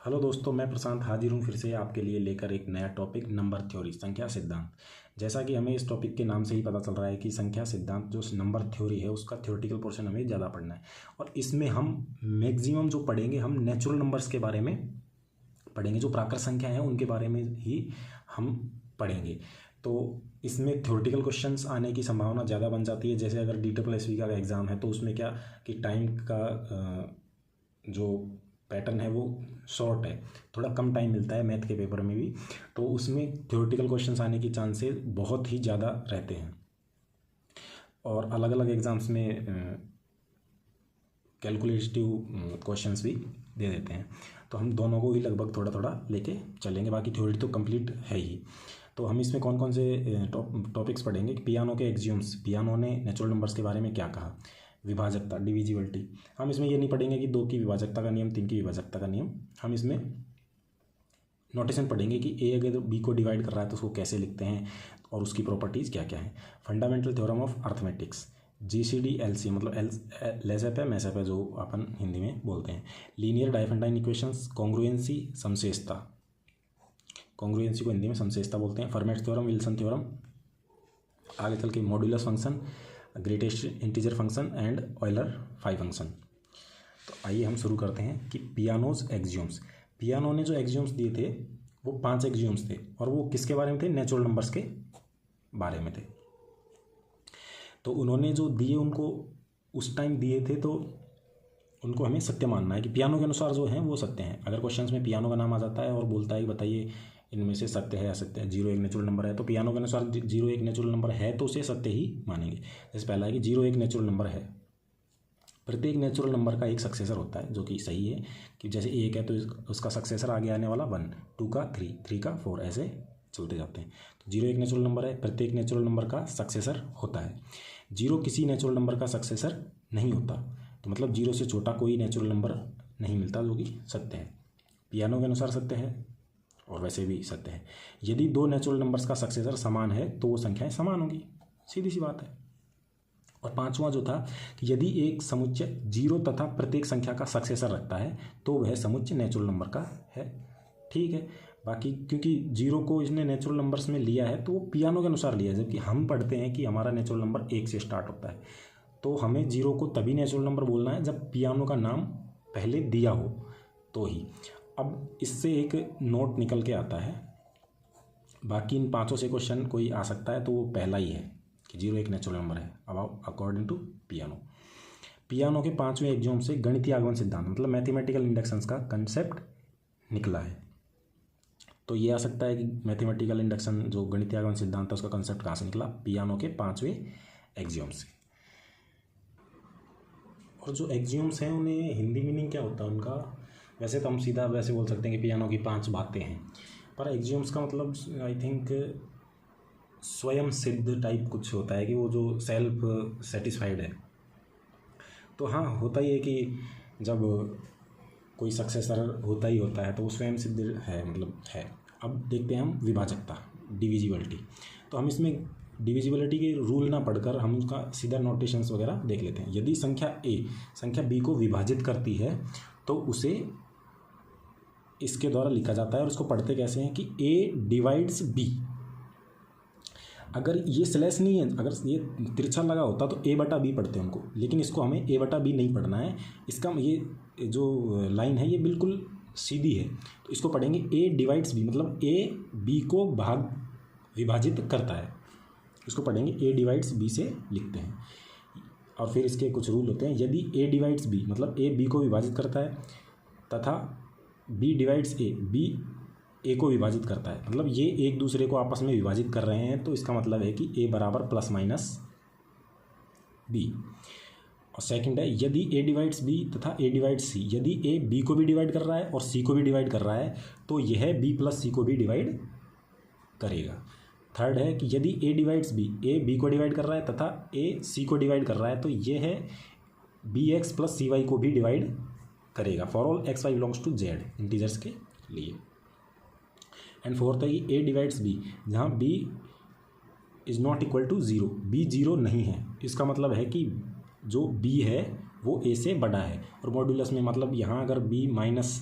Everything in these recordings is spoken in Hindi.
हेलो दोस्तों, मैं प्रशांत हाजिर हूँ फिर से आपके लिए लेकर एक नया टॉपिक नंबर थ्योरी, संख्या सिद्धांत। जैसा कि हमें इस टॉपिक के नाम से ही पता चल रहा है कि संख्या सिद्धांत जो नंबर थ्योरी है उसका थ्योरेटिकल पोर्शन हमें ज़्यादा पढ़ना है। और इसमें हम मैक्सिमम जो पढ़ेंगे हम नेचुरल नंबर्स के बारे में पढ़ेंगे, जो प्राकृत संख्या हैं उनके बारे में ही हम पढ़ेंगे। तो इसमें थ्योरेटिकल क्वेश्चंस आने की संभावना ज़्यादा बन जाती है। जैसे अगर DSSB का एग्ज़ाम है तो उसमें क्या कि टाइम का जो पैटर्न है वो शॉर्ट है, थोड़ा कम टाइम मिलता है मैथ के पेपर में भी, तो उसमें थ्योरेटिकल क्वेश्चंस आने की चांसेस बहुत ही ज़्यादा रहते हैं। और अलग अलग एग्ज़ाम्स में कैलकुलेटिव क्वेश्चंस भी दे देते हैं। तो हम दोनों को ही लगभग थोड़ा थोड़ा लेके चलेंगे, बाकी थ्योरी तो कंप्लीट है ही। तो हम इसमें कौन कौन से टॉपिक्स पढ़ेंगे कि पियानो के एक्सियोम्स, पियानो ने नेचुरल नंबर्स के बारे में क्या कहा, विभाजकता, डिविजिबिलिटी। हम इसमें ये नहीं पढ़ेंगे कि 2 की विभाजकता का नियम, 3 की विभाजकता का नियम। हम इसमें नोटेशन पढ़ेंगे कि ए अगर बी को डिवाइड कर रहा है तो उसको कैसे लिखते हैं और उसकी प्रॉपर्टीज़ क्या क्या है। Fundamental theorem of arithmetics, GCD LC मतलब लेसेपे मैसेपे जो अपन हिंदी में बोलते हैं। लीनियर डाइफेंटाइन इक्वेशंस, कॉन्ग्रुएंसी, समशेषता, कॉन्ग्रुएंसी को हिंदी में समशेषता बोलते हैं। फर्मेट थ्योरम, विल्सन थ्योरम, आगे चल के modulus function, greatest integer function and Euler phi function. तो आइए हम शुरू करते हैं कि पियानोज एक्सियोम्स। पियानो ने जो एक्सियोम्स दिए थे वो 5 एक्सियोम्स थे और वो किसके बारे में थे? नेचुरल नंबर्स के बारे में थे। तो उन्होंने जो दिए उनको उस टाइम दिए थे तो उनको हमें सत्य मानना है कि पियानो के अनुसार जो हैं वो सत्य हैं। अगर क्वेश्चंस में पियानो का नाम आ जाता है और बोलता है कि बताइए इनमें से सत्य है असत्य है, 0 एक नेचुरल नंबर है, तो पियानो के अनुसार 0 एक नेचुरल नंबर है तो उसे सत्य ही मानेंगे। जैसे पहला है कि 0 एक नेचुरल नंबर है। प्रत्येक नेचुरल नंबर का एक सक्सेसर होता है, जो कि सही है कि जैसे 1 है तो उसका सक्सेसर आगे आने वाला 1, 2 का 3, 3 का 4, ऐसे चलते जाते हैं। तो 0 एक नेचुरल नंबर है, प्रत्येक नेचुरल नंबर का सक्सेसर होता है। 0 किसी नेचुरल नंबर का सक्सेसर नहीं होता, तो मतलब 0 से छोटा कोई नेचुरल नंबर नहीं मिलता, जो कि सत्य है। पियानो के अनुसार सत्य है और वैसे भी सत्य है। यदि 2 नेचुरल नंबर्स का सक्सेसर समान है तो वो संख्याएं समान होंगी, सीधी सी बात है। और 5वां जो था कि यदि एक समुच्चय 0 तथा प्रत्येक संख्या का सक्सेसर रखता है तो वह समुच्चय नेचुरल नंबर का है। ठीक है, बाकी क्योंकि 0 को इसने नेचुरल नंबर्स में लिया है तो वो पियानो के अनुसार लिया है, जबकि हम पढ़ते हैं कि हमारा नेचुरल नंबर 1 से स्टार्ट होता है। तो हमें 0 को तभी नेचुरल नंबर बोलना है जब पियानो का नाम पहले दिया हो तो ही। अब इससे एक नोट निकल के आता है, बाकी इन 5 से क्वेश्चन कोई आ सकता है तो वो पहला ही है कि 0 एक नेचुरल नंबर है अकॉर्डिंग टू पियानो। पियानो के 5वें एक्सियोम से गणितीय आगमन सिद्धांत मतलब मैथमेटिकल इंडक्शंस का कंसेप्ट निकला है। तो ये आ सकता है कि मैथमेटिकल इंडक्शन जो गणितीय आगमन सिद्धांत है उसका कंसेप्ट कहाँ से निकला? पियानो के 5वें एक्सियोम से। और जो एक्सियोम्स हैं उन्हें हिंदी मीनिंग क्या होता है उनका? वैसे तो हम सीधा वैसे बोल सकते हैं कि पियानो की 5 बातें हैं, पर एक्सियोम्स का मतलब आई थिंक स्वयं सिद्ध टाइप कुछ होता है कि वो जो सेल्फ सेटिस्फाइड है। तो हाँ, होता ही है कि जब कोई सक्सेसर होता ही होता है तो वो स्वयं सिद्ध है, मतलब है। अब देखते हैं हम विभाजकता, डिविजिबिलिटी। तो हम इसमें डिविजिबिलिटी के रूल ना पढ़कर हम उसका सीधा नोटेशंस वगैरह देख लेते हैं। यदि संख्या A संख्या B को विभाजित करती है तो उसे इसके द्वारा लिखा जाता है। और उसको पढ़ते कैसे हैं कि A डिवाइड्स B। अगर ये स्लैश नहीं है, अगर ये तिरछा लगा होता तो A/B पढ़ते हैं उनको, लेकिन इसको हमें A/B नहीं पढ़ना है। इसका ये जो लाइन है ये बिल्कुल सीधी है, तो इसको पढ़ेंगे A डिवाइड्स B मतलब A B को विभाजित करता है। इसको पढ़ेंगे A डिवाइड्स B से लिखते हैं। और फिर इसके कुछ रूल होते हैं। यदि A डिवाइड्स B मतलब A B को विभाजित करता है तथा B divides A B A को विभाजित करता है, मतलब ये एक दूसरे को आपस में विभाजित कर रहे हैं, तो इसका मतलब है कि A बराबर प्लस माइनस B। और सेकंड है यदि A डिवाइड्स B तथा A डिवाइड्स C, यदि A B को भी डिवाइड कर रहा है और C को भी डिवाइड कर रहा है तो यह B प्लस C को भी डिवाइड करेगा। थर्ड है कि यदि A divides B A B को डिवाइड कर रहा है तथा A C को डिवाइड कर रहा है तो यह है BX प्लस CY को भी डिवाइड करेगा for all XY belongs to Z integers के लिए। एंड फोर्थ है कि A डिवाइड्स B जहाँ B is not equal to 0, B 0 नहीं है। इसका मतलब है कि जो B है वो A से बड़ा है। और मॉड्यूलस में मतलब यहाँ अगर B माइनस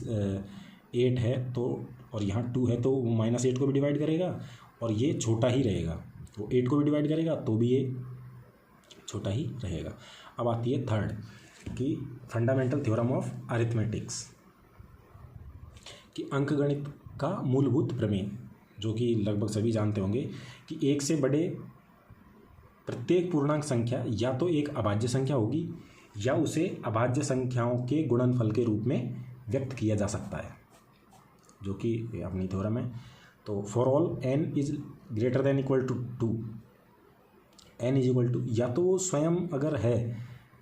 8 है तो, और यहाँ 2 है तो वो -8 को भी डिवाइड करेगा और ये छोटा ही रहेगा, वो 8 को भी डिवाइड करेगा तो भी ये छोटा ही रहेगा। अब आती है थर्ड कि फंडामेंटल थ्योरम ऑफ अरिथमेटिक्स, कि अंकगणित का मूलभूत प्रमेय, जो कि लगभग सभी जानते होंगे कि एक से बड़े प्रत्येक पूर्णांक संख्या या तो एक अभाज्य संख्या होगी या उसे अभाज्य संख्याओं के गुणनफल के रूप में व्यक्त किया जा सकता है, जो कि अपनी थ्योरम है। तो for all n is greater than equal to 2, n is equal to, या तो वो स्वयं अगर है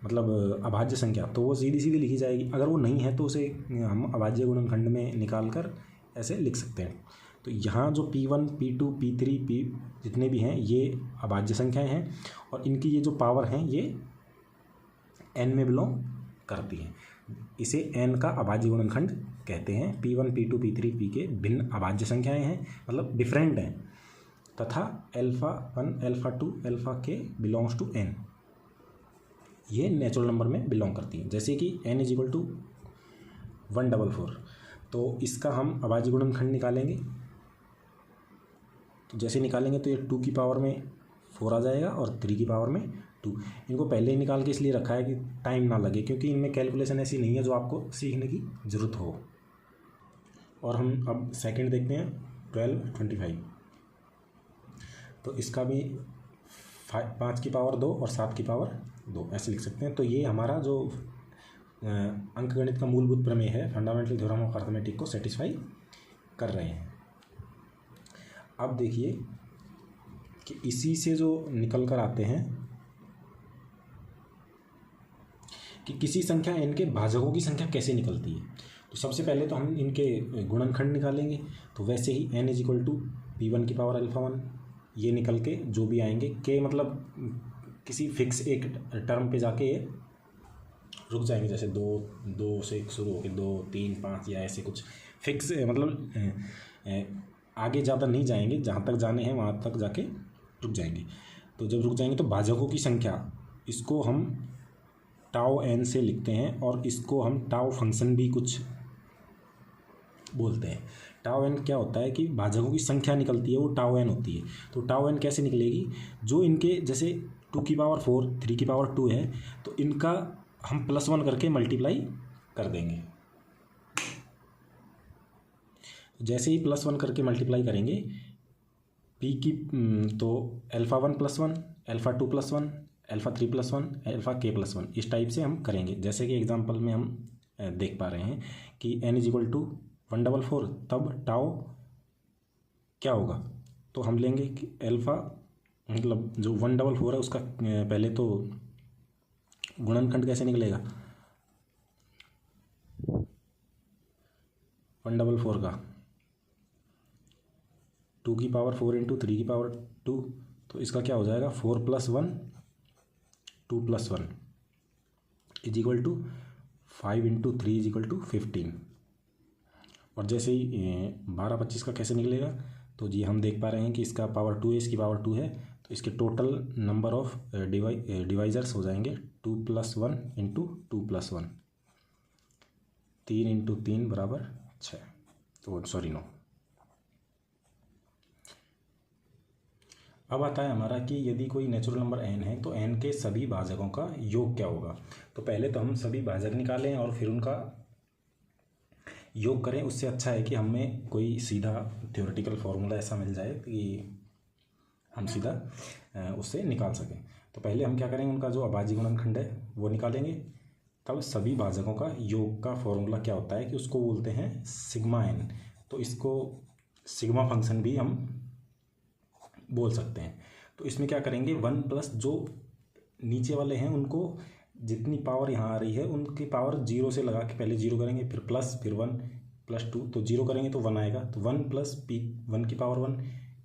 मतलब अभाज्य संख्या तो वो सीधी सीधी लिखी जाएगी, अगर वो नहीं है तो उसे हम अभाज्य गुणनखंड में निकाल कर ऐसे लिख सकते हैं। तो यहाँ जो P1, P2, P3, P जितने भी हैं ये अभाज्य संख्याएं हैं और इनकी ये जो पावर हैं ये n में बिलोंग करती हैं। इसे n का अभाज्य गुणनखंड कहते हैं। P1, P2, P3, P के भिन्न अभाज्य संख्याएं हैं, मतलब डिफरेंट हैं, तथा α1, α2, α के बिलोंग्स टू n, ये नेचुरल नंबर में बिलोंग करती हैं। जैसे कि n इज इक्वल टू 144, तो इसका हम अभाज्य गुणनखंड निकालेंगे, तो जैसे निकालेंगे तो ये 2 की पावर में 4 आ जाएगा और 3 की पावर में 2। इनको पहले ही निकाल के इसलिए रखा है कि टाइम ना लगे, क्योंकि इनमें कैलकुलेशन ऐसी नहीं है जो आपको सीखने की ज़रूरत हो। और हम अब सेकंड देखते हैं 1225, तो इसका भी 5 की पावर 2 और 7 की पावर 2 ऐसे लिख सकते हैं। तो ये हमारा जो अंकगणित का मूलभूत प्रमेय है, फंडामेंटल थ्योरम ऑफ अरिथमेटिक को सेटिस्फाई कर रहे हैं। अब देखिए कि इसी से जो निकल कर आते हैं कि किसी संख्या n के भाजकों की संख्या कैसे निकलती है। तो सबसे पहले तो हम इनके गुणनखंड निकालेंगे, तो वैसे ही n is equal to P1 की पावर α1, ये निकल के जो भी आएंगे के मतलब किसी फिक्स एक टर्म पे जाके ये रुक जाएंगे, जैसे 2 से शुरू होकर 2, 3, 5 या ऐसे कुछ फिक्स, मतलब आगे ज़्यादा नहीं जाएंगे, जहाँ तक जाने हैं वहाँ तक जाके रुक जाएंगे। तो जब रुक जाएंगे तो भाजकों की संख्या, इसको हम टाउ n से लिखते हैं और इसको हम टाउ फंक्शन भी कुछ बोलते हैं। टाउ n क्या होता है कि भाजकों की संख्या निकलती है वो टाउ n होती है। तो टाउ n कैसे निकलेगी, जो इनके जैसे 2 की पावर 4, 3 की पावर 2 है, तो इनका हम +1 करके मल्टीप्लाई कर देंगे। जैसे ही +1 करके मल्टीप्लाई करेंगे p की, तो α1 +1, α2 +1, α3 +1, αk+1, इस टाइप से हम करेंगे। जैसे कि एग्जांपल में हम देख पा रहे हैं कि n इज इक्वल टू 144, तब टाउ क्या होगा, तो हम लेंगे कि अल्फ़ा, मतलब जो 144 है उसका पहले तो गुणनखंड कैसे निकलेगा, 144 का 2 की पावर 4 इंटू 3 की पावर 2, तो इसका क्या हो जाएगा 4 + 1 2 + 1 is equal to 5 into 3 is equal to 15। और जैसे ही 12, 25 का कैसे निकलेगा, तो जी हम देख पा रहे हैं कि इसका पावर 2 है, इसकी पावर 2 है, तो इसके टोटल नंबर ऑफ डिवाइजर्स हो जाएंगे 2 + 1 इंटू 2 + 1, 3 इंटू 3 बराबर 6, तो सॉरी 9। अब आता है हमारा कि यदि कोई नेचुरल नंबर n है तो n के सभी भाजकों का योग क्या होगा। तो पहले तो हम सभी भाजक निकालें और फिर उनका योग करें। उससे अच्छा है कि हमें कोई सीधा थ्योरेटिकल फार्मूला ऐसा मिल जाए कि हम सीधा उससे निकाल सकें। तो पहले हम क्या करेंगे, उनका जो अभाज्य गुणनखंड है वो निकालेंगे, तब सभी भाजकों का योग का फॉर्मूला क्या होता है कि उसको बोलते हैं सिग्मा n। तो इसको सिग्मा फंक्शन भी हम बोल सकते हैं। तो इसमें क्या करेंगे, 1 प्लस जो नीचे वाले हैं उनको जितनी पावर यहाँ आ रही है उनकी पावर 0 से लगा के पहले 0 करेंगे, फिर प्लस, फिर 1 + 2, तो 0 करेंगे तो 1 आएगा, तो 1 + P1 की पावर 1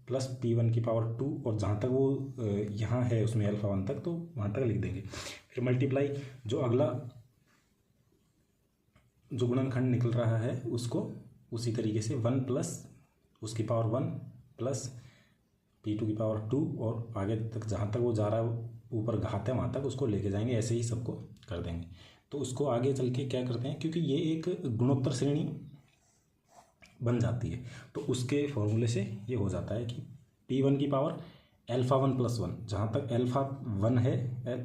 प्लस P1 की पावर 2, और जहाँ तक वो यहाँ है उसमें α1 तक, तो वहाँ तक लिख देंगे। फिर मल्टीप्लाई, जो अगला जो गुणनखंड निकल रहा है उसको उसी तरीके से 1 प्लस उसकी पावर 1 प्लस P2 की पावर 2, और आगे तक जहाँ तक वो जा रहा है ऊपर घात है वहाँ तक उसको लेके जाएंगे, ऐसे ही सबको कर देंगे। तो उसको आगे चल के क्या करते हैं, क्योंकि ये एक गुणोत्तर श्रेणी बन जाती है। तो उसके फॉर्मूले से ये हो जाता है कि P1 की पावर अल्फ़ा 1 + 1, जहाँ तक अल्फ़ा 1 है,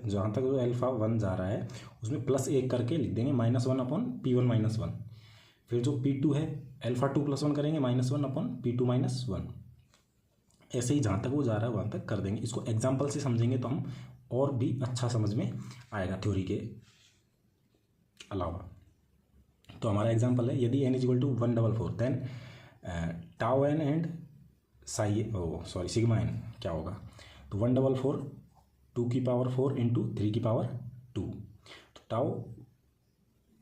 जहाँ तक जो अल्फ़ा 1 जा रहा है उसमें +1 करके लिख देंगे -1/P1 - 1। फिर जो P2 है अल्फ़ा 2 + 1 करेंगे -1/P2 - 1। ऐसे ही जहाँ तक वो जा रहा है वहाँ तक कर देंगे। इसको एग्जाम्पल से समझेंगे तो हम और भी अच्छा समझ में आएगा थ्योरी के अलावा। तो हमारा एग्जाम्पल है, यदि n = 144 then tau n and sigma n क्या होगा। तो 144 2 की पावर 4 × 3 की पावर 2, तो टाउ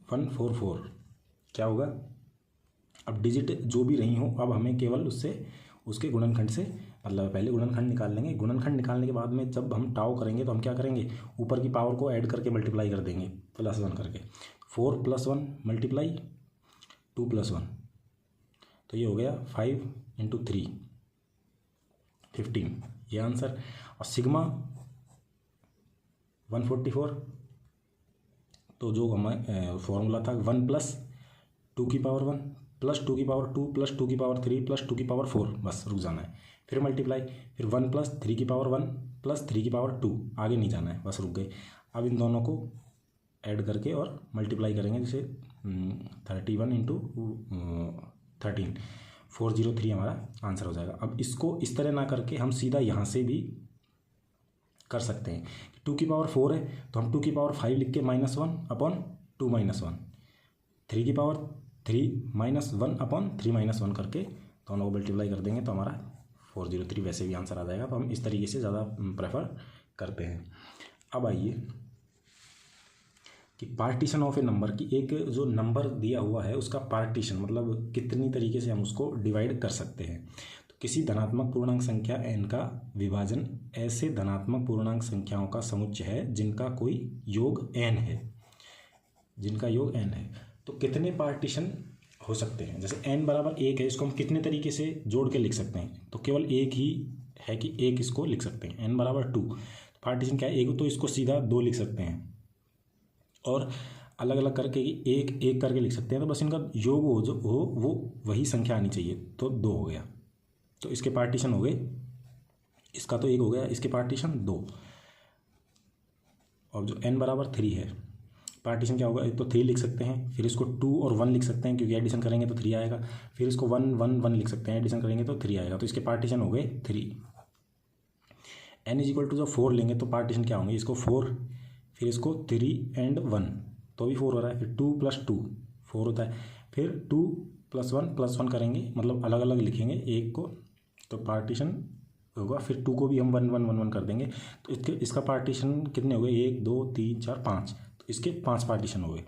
144 क्या होगा। अब डिजिट जो भी रही हो, अब हमें केवल उसके गुणनखंड से मतलब पहले गुणनखंड निकाल लेंगे। गुणनखंड निकालने के बाद में जब हम टाउ करेंगे तो हम क्या करेंगे, ऊपर की पावर को ऐड करके मल्टीप्लाई कर देंगे +1 करके। 4 + 1 × 2 + 1, तो ये हो गया 5 × 3 15, ये आंसर। और सिग्मा 144, तो जो हमें फॉर्मूला था 1 + 2 की पावर 1 + 2 की पावर 2 + 2 की पावर 3 + 2 की पावर 4, बस रुक जाना है। फिर मल्टीप्लाई, फिर 1 + 3 की पावर 1 + 3 की पावर 2, आगे नहीं जाना है, बस रुक गए। अब इन दोनों को ऐड करके और मल्टीप्लाई करेंगे, जैसे 31 × 13 403 हमारा आंसर हो जाएगा। अब इसको इस तरह ना करके हम सीधा यहाँ से भी कर सकते हैं। 2 की पावर 4 है तो हम 2 की पावर 5 लिख के -1/2 - 1, 3 की पावर 3 -1/3 - 1 करके दोनों को मल्टीप्लाई कर देंगे तो हमारा 403 वैसे भी आंसर आ जाएगा। तो हम इस तरीके से ज़्यादा प्रेफर करते हैं। अब आइए कि पार्टीशन ऑफ ए नंबर की, एक जो नंबर दिया हुआ है उसका पार्टीशन मतलब कितनी तरीके से हम उसको डिवाइड कर सकते हैं। तो किसी धनात्मक पूर्णांक संख्या n का विभाजन ऐसे धनात्मक पूर्णांक संख्याओं का समुच्चय है जिनका कोई योग n है, जिनका योग n है। तो कितने पार्टीशन हो सकते हैं, जैसे n = 1 है, इसको हम कितने तरीके से जोड़ के लिख सकते हैं। तो केवल एक ही है कि एक इसको लिख सकते हैं। n = 2, पार्टीशन क्या है, एक, तो इसको सीधा 2 लिख सकते हैं और अलग अलग करके एक एक करके लिख सकते हैं। तो बस इनका योग हो वो वही संख्या आनी चाहिए, तो 2 हो गया। तो इसके पार्टीशन हो गए, इसका तो 1 हो गया, इसके पार्टीशन 2। और जो n = 3 है, पार्टीशन क्या होगा, एक तो 3 लिख सकते हैं, फिर इसको 2 और 1 लिख सकते हैं क्योंकि एडिशन करेंगे तो 3 आएगा, फिर इसको 1 1 1 लिख सकते हैं, एडिशन करेंगे तो 3 आएगा। तो इसके पार्टीशन हो गए 3। n = जो 4 लेंगे तो पार्टीशन क्या होंगे, इसको 4, फिर इसको 3 and 1, तो भी 4 हो रहा है, फिर 2 + 2 4 होता है, फिर 2 + 1 + 1 करेंगे, मतलब अलग अलग लिखेंगे एक को, तो पार्टीशन होगा। फिर 2 को भी हम 1 1 1 1 कर देंगे, तो इसका पार्टीशन कितने हो गए, 1 2 3 4 5, तो इसके 5 पार्टीशन हो गए।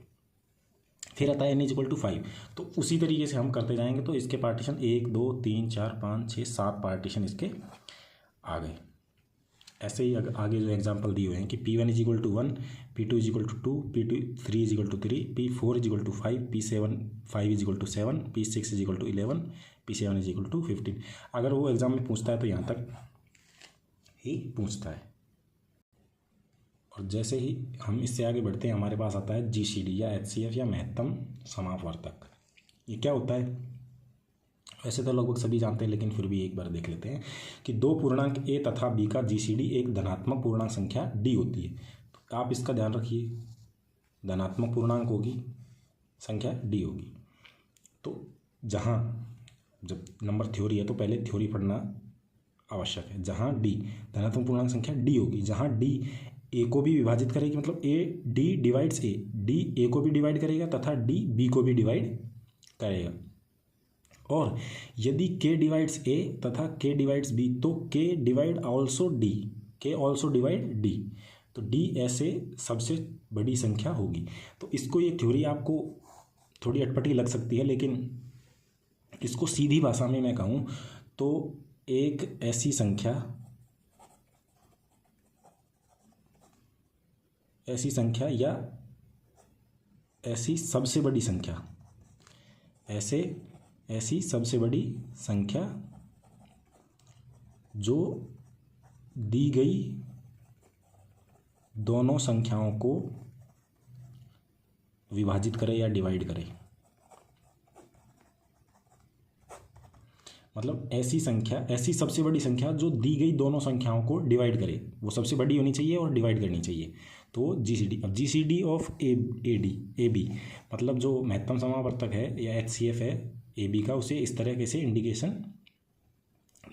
फिर आता है n = 5, तो उसी तरीके से हम करते जाएंगे, तो इसके पार्टीशन 1 2 3 4 5 6 7 पार्टीशन इसके आ गए। ऐसे ही आगे जो एग्जांपल दिए हुए हैं कि P1 = 1, P2 = 2, P3 = 3, P4 = 5, P5 = 7, P6 = 11, P7 = 15। अगर वो एग्ज़ाम में पूछता है तो यहाँ तक ही पूछता है। और जैसे ही हम इससे आगे बढ़ते हैं हमारे पास आता है GCD या HCF या महत्तम समापवर्तक। ये क्या होता है, वैसे तो लगभग सभी जानते हैं लेकिन फिर भी एक बार देख लेते हैं कि 2 पूर्णांक a तथा b का GCD एक धनात्मक पूर्णांक संख्या d होती है। तो आप इसका ध्यान रखिए, धनात्मक पूर्णांक होगी, संख्या d होगी। तो जहाँ जब नंबर थ्योरी है तो पहले थ्योरी पढ़ना आवश्यक है। जहाँ d धनात्मक पूर्णांक संख्या d होगी, जहाँ d a को भी विभाजित करेगी, मतलब d divides a, d a को भी डिवाइड करेगा तथा d b को भी डिवाइड करेगा। और यदि k डिवाइड्स a तथा k डिवाइड्स b, तो k divide also d, k also divide d, तो d ऐसे सबसे बड़ी संख्या होगी। तो इसको, ये थ्योरी आपको थोड़ी अटपटी लग सकती है, लेकिन इसको सीधी भाषा में मैं कहूँ तो एक ऐसी संख्या या ऐसी सबसे बड़ी संख्या, ऐसी सबसे बड़ी संख्या जो दी गई दोनों संख्याओं को विभाजित करे या डिवाइड करे। मतलब ऐसी संख्या, ऐसी सबसे बड़ी संख्या जो दी गई दोनों संख्याओं को डिवाइड करे, वो सबसे बड़ी होनी चाहिए और डिवाइड करनी चाहिए। तो जीसीडी, अब जीसीडी ऑफ ए बी मतलब जो महत्तम समावर्तक है या एचसीएफ है ए बी का, उसे इस तरह से इंडिकेशन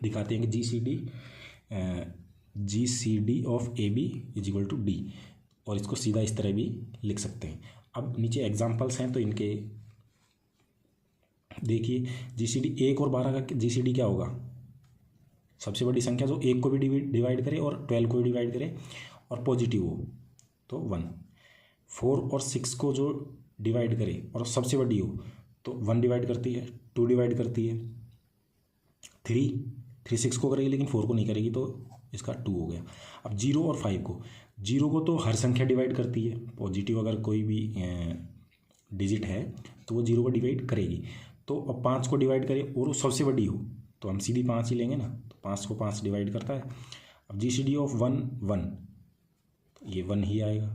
दिखाते हैं कि GCD of A B is equal to D, और इसको सीधा इस तरह भी लिख सकते हैं। अब नीचे एग्जाम्पल्स हैं तो इनके देखिए, जीसीडी 1 और 12 का जीसीडी क्या होगा, सबसे बड़ी संख्या जो 1 को भी डिवाइड करे और 12 को भी डिवाइड करे और पॉजिटिव हो तो 1। 4 और 6 को जो डिवाइड करे और सबसे बड़ी हो तो 1 डिवाइड करती है, 2 डिवाइड करती है, 3 6 को करेगी लेकिन 4 को नहीं करेगी, तो इसका 2 हो गया। अब 0 और 5 को, 0 को तो हर संख्या डिवाइड करती है, पॉजिटिव अगर कोई भी डिजिट है तो वो 0 को डिवाइड करेगी। तो अब 5 को डिवाइड करे और वो सबसे बड़ी हो तो हम सीधी 5 ही लेंगे ना, तो 5 को 5 डिवाइड करता है। अब जीसीडी ऑफ 1 1, ये 1 ही आएगा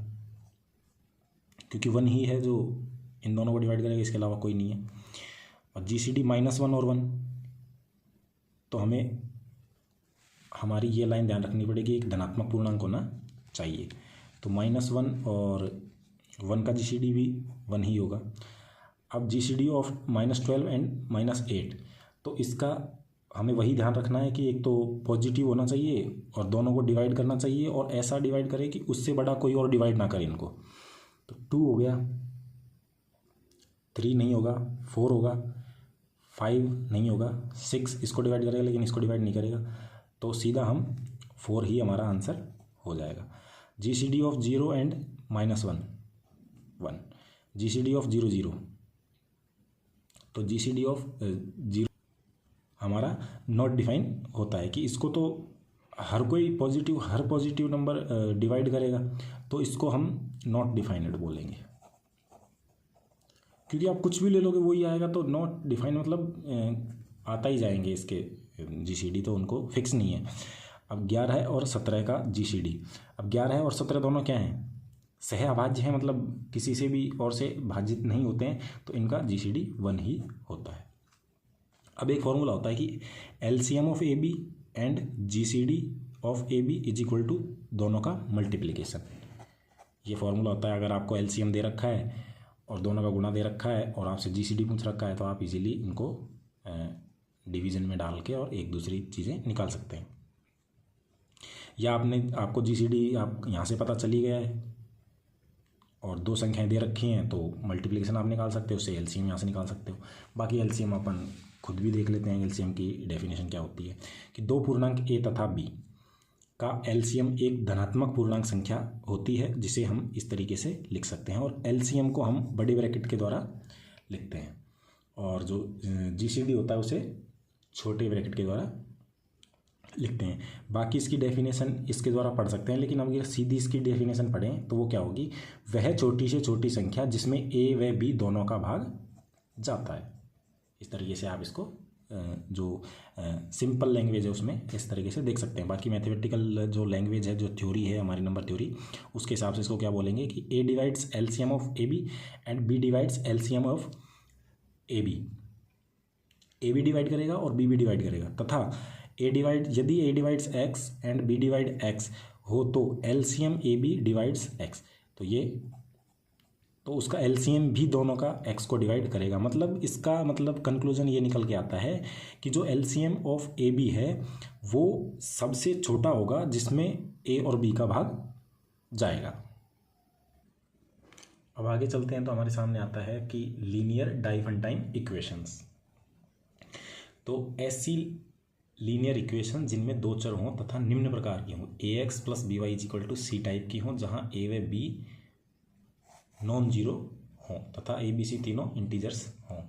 क्योंकि 1 ही है जो इन दोनों को डिवाइड करेगा, इसके अलावा कोई नहीं है। और जीसीडी -1 और 1, तो हमें हमारी ये लाइन ध्यान रखनी पड़ेगी, एक धनात्मक पूर्णांक होना चाहिए। तो -1 और 1 का जीसीडी भी 1 ही होगा। अब जीसीडी ऑफ -12 एंड -8, तो इसका हमें वही ध्यान रखना है कि एक तो पॉजिटिव होना चाहिए और दोनों को डिवाइड करना चाहिए, और ऐसा डिवाइड करे कि उससे बड़ा कोई और डिवाइड ना करे इनको। तो 2 हो गया, 3 नहीं होगा, 4 होगा, 5 नहीं होगा, 6 इसको डिवाइड करेगा लेकिन इसको डिवाइड नहीं करेगा, तो सीधा हम 4 ही हमारा आंसर हो जाएगा। GCD of 0 and -1 1, GCD of 0 0, तो जीसीडी ऑफ 0 हमारा नॉट डिफाइन होता है कि इसको तो हर पॉजिटिव नंबर डिवाइड करेगा, तो इसको हम नॉट डिफाइनेड बोलेंगे। क्योंकि आप कुछ भी ले लोगे वही आएगा, तो नॉट डिफाइन मतलब आता ही जाएंगे इसके जीसीडी, तो उनको फिक्स नहीं है। अब 11 और 17 का जीसीडी, अब 11 और 17 दोनों क्या हैं, सह अभाज्य हैं, मतलब किसी से भी और से भाजित नहीं होते हैं, तो इनका जीसीडी 1 ही होता है। अब एक फॉर्मूला होता है कि LCM of A B and GCD of A B is equal to दोनों का मल्टीप्लिकेशन। ये फॉर्मूला होता है, अगर आपको एलसीएम दे रखा है और दोनों का गुणा दे रखा है और आपसे जीसीडी पूछ रखा है, तो आप इजीली इनको डिवीजन में डाल के और एक दूसरी चीज़ें निकाल सकते हैं। या आपको जीसीडी आप यहाँ से पता चली गया है और 2 संख्याएं दे रखी हैं, तो मल्टीप्लिकेशन आप निकाल सकते हो, उससे एलसीएम यहाँ से निकाल सकते हो। बाकी एलसीएम अपन खुद भी देख लेते हैं, एलसीएम की डेफिनेशन क्या होती है कि 2 पूर्णांक ए तथा बी का एलसीएम एक धनात्मक पूर्णांक संख्या होती है, जिसे हम इस तरीके से लिख सकते हैं, और एलसीएम को हम बड़े ब्रैकेट के द्वारा लिखते हैं, और जो जीसीडी होता है उसे छोटे ब्रैकेट के द्वारा लिखते हैं। बाकी इसकी डेफिनेशन इसके द्वारा पढ़ सकते हैं, लेकिन अगर सीधी इसकी डेफिनेशन पढ़ें तो वो क्या होगी, वह छोटी से छोटी संख्या जिसमें ए व बी दोनों का भाग जाता है। इस तरीके से आप इसको जो सिंपल लैंग्वेज है उसमें इस तरीके से देख सकते हैं। बाकी मैथमेटिकल जो लैंग्वेज है, जो थ्योरी है हमारी नंबर थ्योरी, उसके हिसाब से इसको क्या बोलेंगे कि A divides LCM of A B and B divides LCM of A B. A B divide करेगा और बी भी डिवाइड करेगा, तथा यदि A divides X and B divide X हो तो LCM A B divides X, तो उसका एलसीएम भी दोनों का एक्स को डिवाइड करेगा। मतलब इसका मतलब कंक्लूजन ये निकल के आता है कि जो एलसीएम ऑफ ए बी है वो सबसे छोटा होगा जिसमें ए और बी का भाग जाएगा। अब आगे चलते हैं तो हमारे सामने आता है कि लीनियर डाइफेंटाइन इक्वेशंस। तो ऐसी लीनियर इक्वेशन जिनमें 2 चर हों तथा निम्न प्रकार की हों, a x plus b y is equal to c type की हों, जहाँ ए व बी नॉन जीरो हों तथा ए बी सी तीनों इंटीजर्स हों।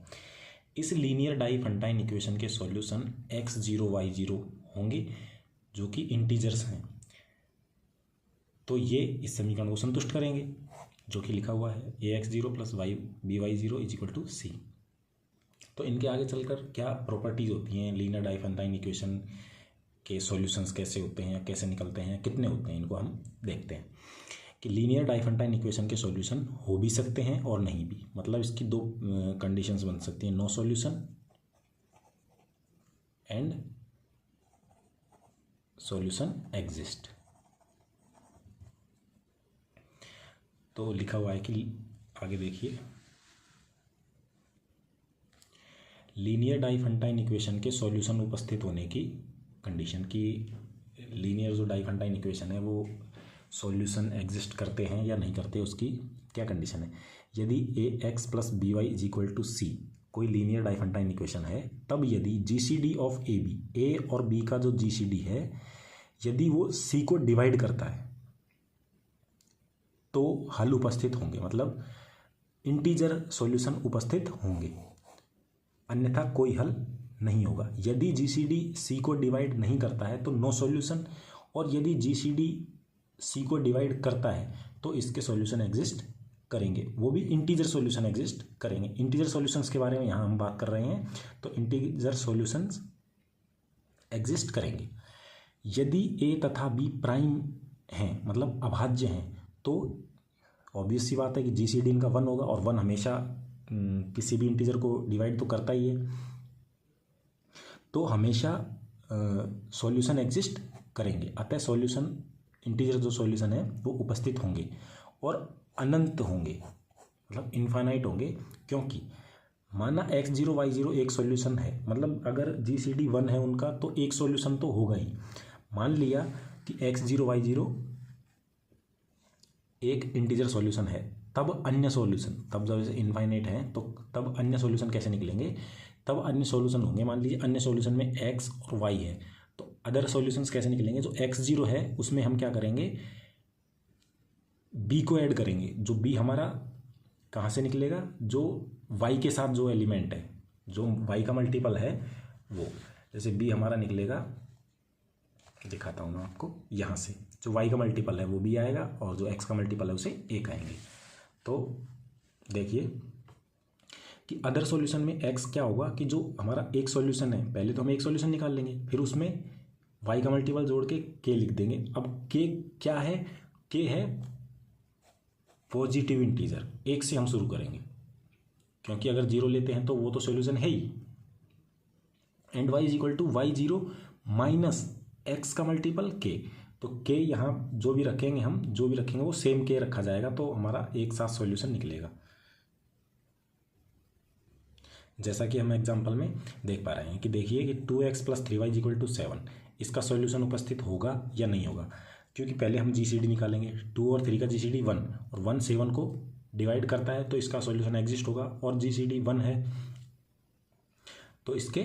इस लीनियर डाइफेंटाइन इक्वेशन के सॉल्यूशन x0 y0 होंगे जो कि इंटीजर्स हैं। तो ये इस समीकरण को संतुष्ट करेंगे जो कि लिखा हुआ है ax0 plus b y zero is equal to c. तो इनके आगे चलकर क्या प्रॉपर्टीज़ होती हैं, लीनियर डाइफेंटाइन इक्वेशन के सॉल्यूशंस कैसे होते हैं, कैसे निकलते हैं, कितने होते हैं, इनको हम देखते हैं कि लीनियर डाइफेंटाइन इक्वेशन के सॉल्यूशन हो भी सकते हैं और नहीं भी। मतलब इसकी 2 कंडीशंस बन सकती हैं, no solution and solution exist. तो लिखा हुआ है कि आगे देखिए, लीनियर डाइफंटाइन इक्वेशन के सॉल्यूशन उपस्थित होने की कंडीशन की, लीनियर जो डाइफंटाइन इक्वेशन है वो सॉल्यूशन एग्जिस्ट करते हैं या नहीं करते, उसकी क्या कंडीशन है। यदि ax plus b y is equal to c कोई लीनियर डाइफंटाइन इक्वेशन है, तब यदि GCD of A B, a और बी का जो जीसीडी है यदि वो सी को डिवाइड करता है तो हल उपस्थित होंगे, मतलब इंटीजर सॉल्यूशन उपस्थित होंगे, अन्यथा कोई हल नहीं होगा। यदि जीसीडी सी को डिवाइड नहीं करता है तो नो सॉल्यूशन, और यदि जीसीडी सी को डिवाइड करता है तो इसके सॉल्यूशन एग्जिस्ट करेंगे, वो भी इंटीजर सॉल्यूशन एग्जिस्ट करेंगे। इंटीजर सॉल्यूशंस के बारे में यहाँ हम बात कर रहे हैं, तो इंटीजर सॉल्यूशंस एग्जिस्ट करेंगे। यदि ए तथा बी प्राइम हैं, मतलब अभाज्य हैं, तो ऑब्वियस सी बात है कि जीसीडी इनका 1 होगा, और 1 हमेशा किसी भी इंटीजर को डिवाइड तो करता ही है, तो हमेशा सॉल्यूशन एग्जिस्ट करेंगे। अतः सॉल्यूशन, इंटीजर जो सॉल्यूशन है वो उपस्थित होंगे और अनंत होंगे, मतलब इनफाइनाइट होंगे, क्योंकि माना x0 y0 एक सॉल्यूशन है, मतलब अगर जीसीडी 1 है उनका तो एक सॉल्यूशन तो होगा ही। मान लिया कि x0 y0 एक इंटीजर सॉल्यूशन है, तब अन्य सॉल्यूशन, तब जब इनफाइनाइट है तो तब अन्य सॉल्यूशन कैसे निकलेंगे, तब अन्य सॉल्यूशन होंगे। मान लीजिए अन्य सॉल्यूशन में x और y है, तो अदर सॉल्यूशंस कैसे निकलेंगे, जो x0 है उसमें हम क्या करेंगे, b को ऐड करेंगे। जो b हमारा कहाँ से निकलेगा, जो y के साथ जो एलिमेंट है, जो y का मल्टीपल है वो, जैसे b हमारा निकलेगा, दिखाता हूँ मैं आपको, यहाँ से जो y का मल्टीपल है वो b आएगा, और जो x का मल्टीपल है उसे 1 आएंगे। तो देखिए कि अदर सॉल्यूशन में x क्या होगा, कि जो हमारा एक सॉल्यूशन है, पहले तो हम एक सॉल्यूशन निकाल लेंगे, फिर उसमें y का मल्टीपल जोड़ के k लिख देंगे। अब k क्या है, k है पॉजिटिव इंटीजर, 1 से हम शुरू करेंगे, क्योंकि अगर 0 लेते हैं तो वो तो सॉल्यूशन है ही। And y is equal to y0 minus x का मल्टीपल k, तो k यहाँ जो भी रखेंगे, हम जो भी रखेंगे वो सेम k रखा जाएगा, तो हमारा एक साथ सॉल्यूशन निकलेगा। जैसा कि हम एग्जांपल में देख पा रहे हैं कि देखिए कि 2x plus 3y is equal to 7, इसका सॉल्यूशन उपस्थित होगा या नहीं होगा, क्योंकि पहले हम जीसीडी निकालेंगे। 2 और 3 का जीसीडी 1, और 1 7 को डिवाइड करता है तो इसका सॉल्यूशन एग्जिस्ट होगा, और जीसीडी 1 है तो इसके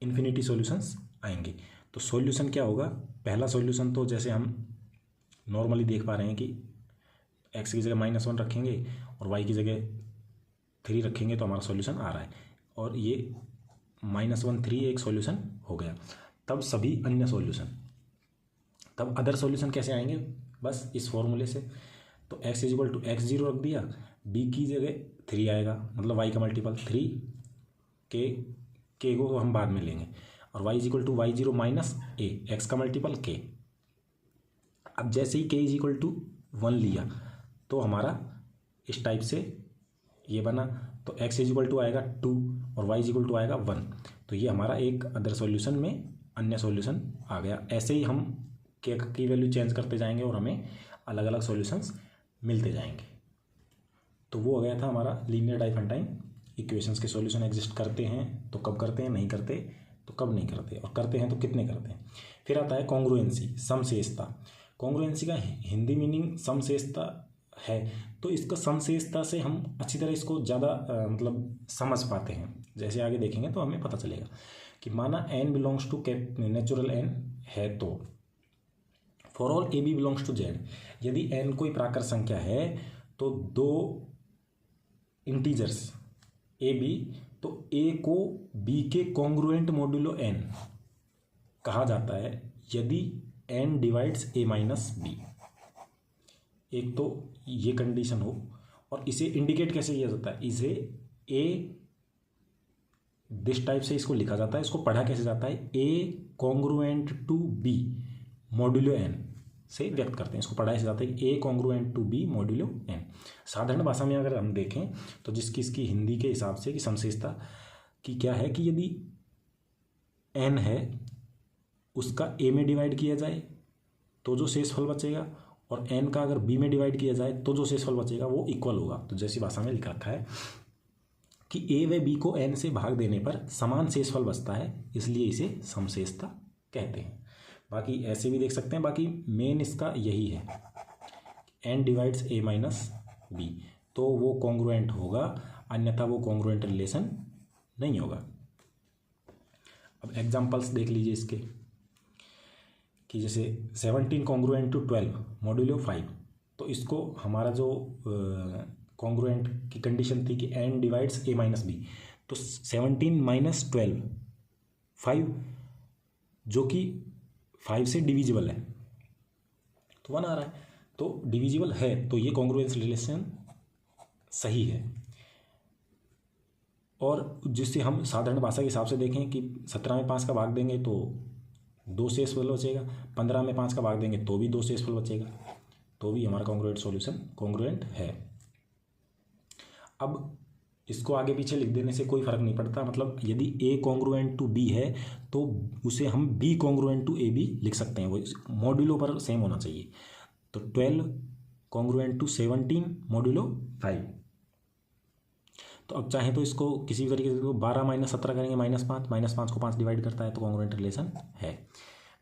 इन्फिनिटी सॉल्यूशंस आएंगे। तो सॉल्यूशन क्या होगा, पहला सॉल्यूशन तो जैसे हम नॉर्मली देख पा रहे हैं कि x की जगह -1 रखेंगे और y की जगह 3 रखेंगे तो हमारा सॉल्यूशन आ रहा है, और ये -1 3 एक सॉल्यूशन हो गया। तब सभी अन्य सॉल्यूशन, तब अदर सॉल्यूशन कैसे आएंगे, बस इस फॉर्मूले से। तो x is equal to x0 रख दिया, b की जगह 3 आएगा, मतलब y का मल्टीपल 3, k को हम बाद में लेंगे, और y is equal to y0 minus a, x का मल्टीपल k। अब जैसे ही k इज इक्वल टू 1 लिया तो हमारा इस टाइप से ये बना, तो x इज इक्वल टू आएगा 2 और y इज इक्वल टू आएगा 1, तो ये हमारा एक अदर सॉल्यूशन में अन्य सॉल्यूशन आ गया। ऐसे ही हम k की वैल्यू चेंज करते जाएंगे और हमें अलग अलग सॉल्यूशंस मिलते जाएंगे। तो वो हो गया था हमारा लीनियर डाइफंटाइन इक्वेशंस के सॉल्यूशन एग्जिस्ट करते हैं तो कब करते हैं, नहीं करते तो कब नहीं करते, और करते हैं तो कितने करते हैं। फिर आता है कॉन्ग्रुएंसी, समशेषता। कॉन्ग्रुएंसी का हिंदी मीनिंग समशेषता है, तो इसका समशेषता से हम अच्छी तरह इसको ज़्यादा मतलब समझ पाते हैं। जैसे आगे देखेंगे तो हमें पता चलेगा कि माना n belongs to natural n है, तो for all A B belongs to Z, यदि n कोई प्राकृत संख्या है तो दो इंटीजर्स ए बी, तो a को b के कॉन्ग्रुएंट मॉड्यूलो n कहा जाता है यदि n divides a minus b। एक तो ये कंडीशन हो, और इसे इंडिकेट कैसे किया जाता है, इसे a दिस टाइप से इसको लिखा जाता है, इसको पढ़ा कैसे जाता है, a congruent to b modulo n से व्यक्त करते हैं। इसको पढ़ा ऐसे जाता है कि a congruent to b modulo n। साधारण भाषा में अगर हम देखें तो जिसकी इसकी हिंदी के हिसाब से कि समशेषता की क्या है कि यदि n है उसका a में डिवाइड किया जाए तो जो शेषफल बचेगा, और n का अगर b में डिवाइड किया जाए तो जो शेषफल बचेगा वो इक्वल होगा। तो जैसी भाषा में लिख रखा है कि a व b को n से भाग देने पर समान शेषफल बचता है, इसलिए इसे समशेषता कहते हैं। बाकी ऐसे भी देख सकते हैं, बाकी मेन इसका यही है n divides a minus b, तो वो कॉन्ग्रुएंट होगा, अन्यथा वो कॉन्ग्रुएंट रिलेशन नहीं होगा। अब एग्जांपल्स देख लीजिए इसके कि जैसे 17 कॉन्ग्रुएंट टू 12 मॉड्यूलो 5, तो इसको हमारा जो कॉन्ग्रुएंट की कंडीशन थी कि n divides a minus b, तो 17 माइनस 12 5, जो कि 5 से डिविजिबल है तो 1 आ रहा है, तो डिविजिबल है तो ये कॉन्ग्रुएंस रिलेशन सही है। और जिससे हम साधारण भाषा के हिसाब से देखें कि 17 में 5 का भाग देंगे तो 2 शेषफल बचेगा, 15 में 5 का भाग देंगे तो भी 2 शेषफल बचेगा, तो भी हमारा कॉन्ग्रुएंट सॉल्यूशन कॉन्ग्रुएंट है। अब इसको आगे पीछे लिख देने से कोई फर्क नहीं पड़ता, मतलब यदि a कॉन्ग्रुएंट टू b है तो उसे हम b कॉन्ग्रुएंट टू a भी लिख सकते हैं, वो मॉड्यूलो पर सेम होना चाहिए। तो 12 कॉन्ग्रुएंट टू 17 मॉड्यूलो 5, तो अब चाहे तो इसको किसी भी तरीके से 12 माइनस 17 करेंगे -5 को 5 डिवाइड करता है तो कॉन्ग्रुएंट रिलेशन है।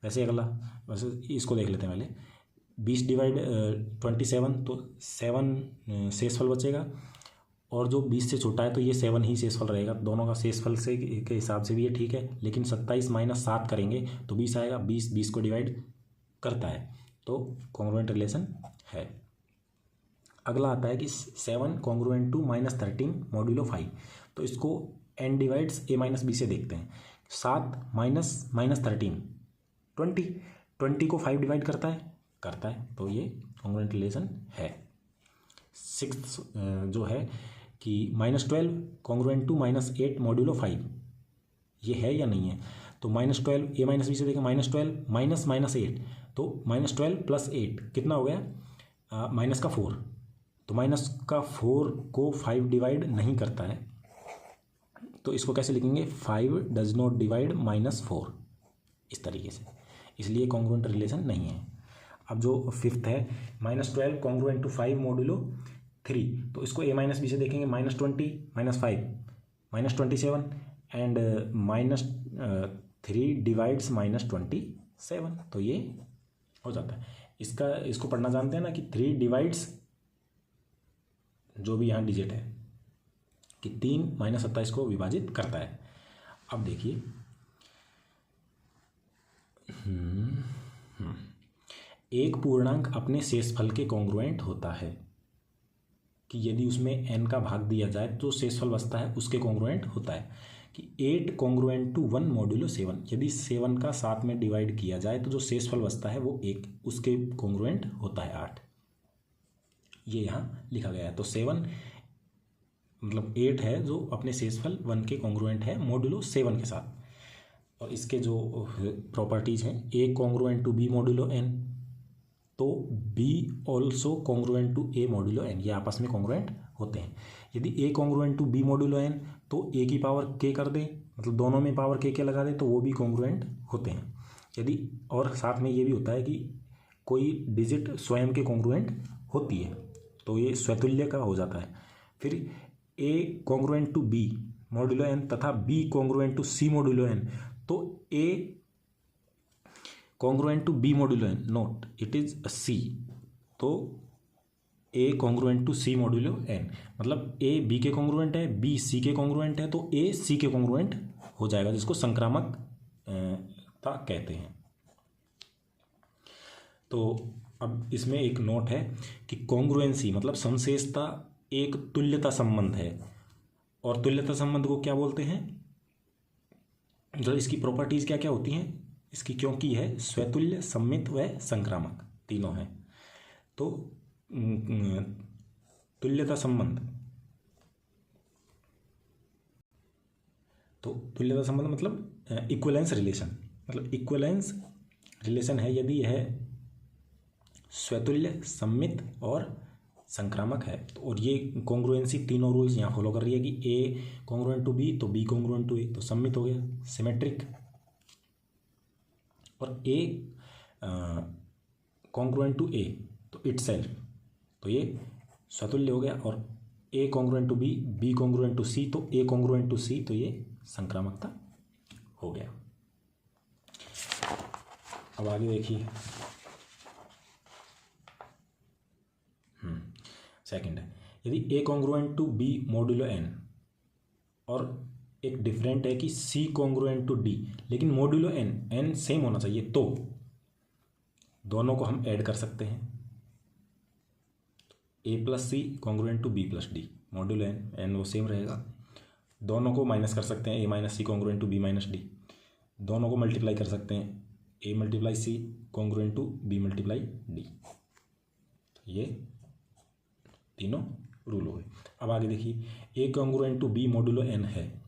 वैसे अगला, वैसे इसको देख लेते हैं पहले, 20 डिवाइड 27, तो 7 शेषफल बचेगा, और जो 20 से छोटा है तो ये 7 ही शेषफल रहेगा, दोनों का शेषफल से के हिसाब से भी ये ठीक है। लेकिन 27 माइनस 7 करेंगे तो 20 आएगा, 20 को डिवाइड करता है तो कॉन्ग्रुएंट रिलेशन है। अगला आता है कि 7 कॉन्ग्रुएंट टू -13 मॉड्यूलो 5, तो इसको n divides a minus B से देखते हैं। 7 माइनस -13 20 को 5 डिवाइड करता है, तो ये कॉन्ग्रुएंट रिलेशन है। 6 जो है कि -12 कॉन्ग्रुएंट टू -8 मॉड्यूलो 5, ये है या नहीं है, तो -12 a माइनस बी से देखें, -12 माइनस -8, तो -12 प्लस 8 कितना हो गया, माइनस का 4, तो माइनस का 4 को 5 डिवाइड नहीं करता है, तो इसको कैसे लिखेंगे, 5 डज नॉट डिवाइड -4, इस तरीके से, इसलिए कॉन्ग्रुएंट रिलेशन नहीं है। अब जो 5th है, -12 कॉन्ग्रुएंट टू 5 मॉड्यूलो 3, तो इसको a माइनस बी से देखेंगे, -20 -5 -27 एंड -3 डिवाइड्स -27, तो ये हो जाता है। इसको पढ़ना जानते हैं ना कि 3 डिवाइड्स, जो भी यहाँ डिजिट है, कि 3 -27 को विभाजित करता है। अब देखिए एक पूर्णांक अपने शेषफल के कॉन्ग्रुएंट होता है, कि यदि उसमें n का भाग दिया जाए तो शेषफल बचता है उसके कॉन्ग्रुएंट होता है। कि 8 कॉन्ग्रुएंट टू 1 मॉड्यूलो 7, यदि 7 का 7 में डिवाइड किया जाए तो जो शेषफल बचता है वो 1 उसके कॉन्ग्रुएंट होता है 8, ये यहाँ लिखा गया है। तो 7 मतलब 8 है जो अपने शेषफल 1 के कॉन्ग्रुएंट है मॉड्यूलो 7 के साथ। और इसके जो प्रॉपर्टीज हैं, a congruent to b modulo n, तो b also congruent to a modulo n, ये आपस में कॉन्ग्रुएंट होते हैं। यदि a congruent to b modulo n, तो a की पावर k कर दें, मतलब दोनों में पावर k लगा दें, तो वो भी कॉन्ग्रुएंट होते हैं। यदि, और साथ में ये भी होता है कि कोई डिजिट स्वयं के कॉन्ग्रुएंट होती है, तो ये स्वतुल्य का हो जाता है। फिर a congruent to b modulo n तथा b congruent to c modulo n, तो a congruent to b modulo n, note it is c, तो a congruent to c modulo n, मतलब a b के कॉन्ग्रुएंट है, b c के कॉन्ग्रुएंट है, तो a c के कॉन्ग्रुएंट हो जाएगा, जिसको संक्रामक कहते हैं। तो अब इसमें एक नोट है कि कॉन्ग्रुएंसी मतलब समशेषता एक तुल्यता संबंध है, और तुल्यता संबंध को क्या बोलते हैं, जो इसकी प्रॉपर्टीज क्या क्या होती हैं इसकी, क्योंकि यह स्वतुल्य, सममित व संक्रामक तीनों हैं। तो तुल्यता संबंध, तो तुल्यता संबंध मतलब इक्विवेलेंस रिलेशन, मतलब इक्विवेलेंस रिलेशन है यदि यह स्वतुल्य, सममित और संक्रामक है। तो और ये कॉन्ग्रुएंसी तीनों रूल्स यहाँ फॉलो कर रही है कि a कॉन्ग्रुएंट टू b, तो b कॉन्ग्रुएंट टू a, तो सममित हो गया, सिमेट्रिक और ए कॉन्ग्रुएंट टू ए तो इटसेल्फ, तो ये स्वतुल्य हो गया। और a congruent to b, b congruent to c तो ए कॉन्ग्रुएंट टू सी, तो ये संक्रामकता हो गया। अब आगे देखिए, सेकंड है, यदि a congruent to B modulo n, और एक डिफरेंट है कि सी कॉन्ग्रुएंट टू डी, लेकिन मॉड्यूलो एन, एन सेम होना चाहिए, तो दोनों को हम ऐड कर सकते हैं। A plus c congruent to b plus d, modulo n, n वो सेम रहेगा। दोनों को माइनस कर सकते हैं, a minus c congruent to b minus d. दोनों को मल्टीप्लाई कर सकते हैं, a multiply c congruent to b multiply d. ये तीनों रूल हो गए। अब आगे देखिए, a congruent to B modulo n है,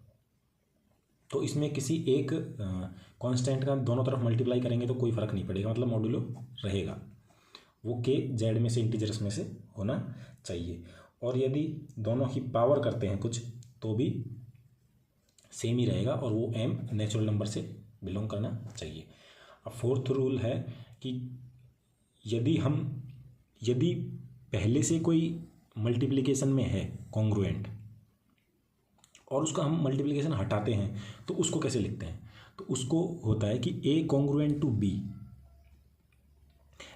तो इसमें किसी एक कांस्टेंट का दोनों तरफ मल्टीप्लाई करेंगे तो कोई फर्क नहीं पड़ेगा, मतलब मॉड्यूलो रहेगा, वो के जेड में से इंटीजर्स में से होना चाहिए। और यदि दोनों की पावर करते हैं कुछ तो भी सेम ही रहेगा, और वो एम नेचुरल नंबर से बिलोंग करना चाहिए। अब फोर्थ रूल है कि यदि पहले से कोई मल्टीप्लिकेशन में है कॉन्ग्रुएंट और उसका हम मल्टीप्लिकेशन हटाते हैं तो उसको कैसे लिखते हैं, तो उसको होता है कि ए कॉन्ग्रुएंट टू बी,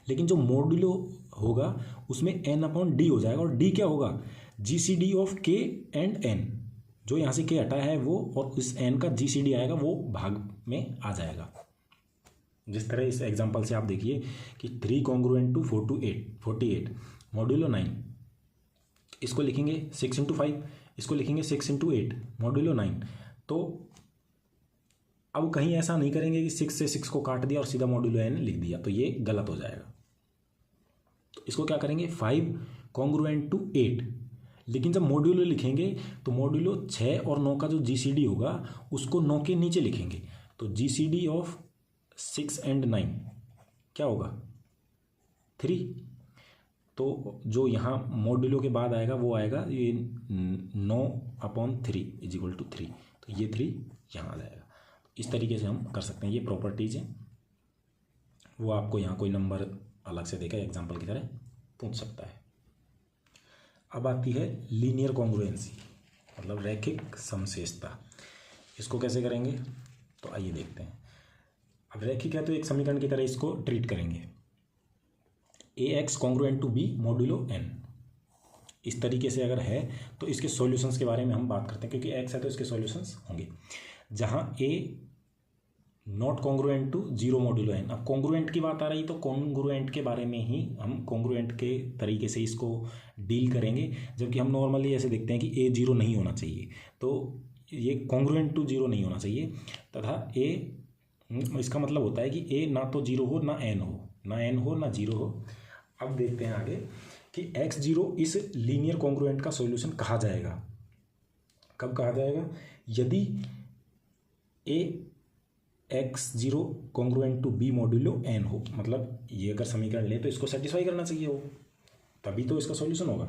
लेकिन जो मॉड्यूलो होगा उसमें एन अपॉन डी हो जाएगा, और डी क्या होगा, जीसीडी ऑफ के एंड एन, जो यहाँ से के हटाया है वो, और इस एन का जीसीडी आएगा वो भाग में आ जाएगा। जिस तरह इस एग्जांपल से आप देखिए कि 3 कॉन्ग्रुएंट टू 48 मॉड्यूलो 9, इसको लिखेंगे 6 इंटू 5, इसको लिखेंगे 6 इंटू 8 मॉड्यूलो 9। तो अब कहीं ऐसा नहीं करेंगे कि 6 से 6 को काट दिया और सीधा मॉड्यूलो एन लिख दिया, तो ये गलत हो जाएगा। तो इसको क्या करेंगे, 5 कॉन्ग्रुएंट टू 8, लेकिन जब मॉड्यूलो लिखेंगे तो मॉड्यूलो 6 और 9 का जो जीसीडी होगा उसको 9 के नीचे लिखेंगे, तो जीसीडी ऑफ 6 एंड 9 क्या होगा, 3। तो जो यहाँ मॉड्यूलो के बाद आएगा वो आएगा ये 9/3 इजिक्वल टू 3, तो ये 3 यहाँ आ जाएगा। इस तरीके से हम कर सकते हैं, ये प्रॉपर्टीज हैं, वो आपको यहाँ कोई नंबर अलग से देकर एग्जाम्पल की तरह पूछ सकता है। अब आती है लीनियर कॉन्ग्रुएंसी, मतलब रैखिक समशेषता। इसको कैसे करेंगे, तो आइए देखते हैं। अब रैखिक है तो एक समीकरण की तरह इसको ट्रीट करेंगे, a x congruent to B modulo n. इस तरीके से अगर है तो इसके सॉल्यूशंस के बारे में हम बात करते हैं, क्योंकि एक्स है तो इसके सॉल्यूशंस होंगे। जहाँ a not congruent to 0 modulo n. अब कॉन्ग्रुएंट की बात आ रही तो कॉन्ग्रुएंट के बारे में ही हम कॉन्ग्रुएंट के तरीके से इसको डील करेंगे, जबकि हम नॉर्मली ऐसे देखते हैं कि ए 0 नहीं होना चाहिए, तो ये कॉन्ग्रुएंट टू 0 नहीं होना चाहिए, तथा ए, इसका मतलब होता है कि ए ना तो 0 हो ना एन हो, ना एन हो ना 0 हो। अब देखते हैं आगे कि x0 इस लीनियर कॉन्ग्रुएंट का सॉल्यूशन कहा जाएगा। कब कहा जाएगा, यदि A x0 congruent to B modulo N हो, मतलब ये अगर समीकरण ले तो इसको सेटिस्फाई करना चाहिए हो, तभी तो इसका सॉल्यूशन होगा।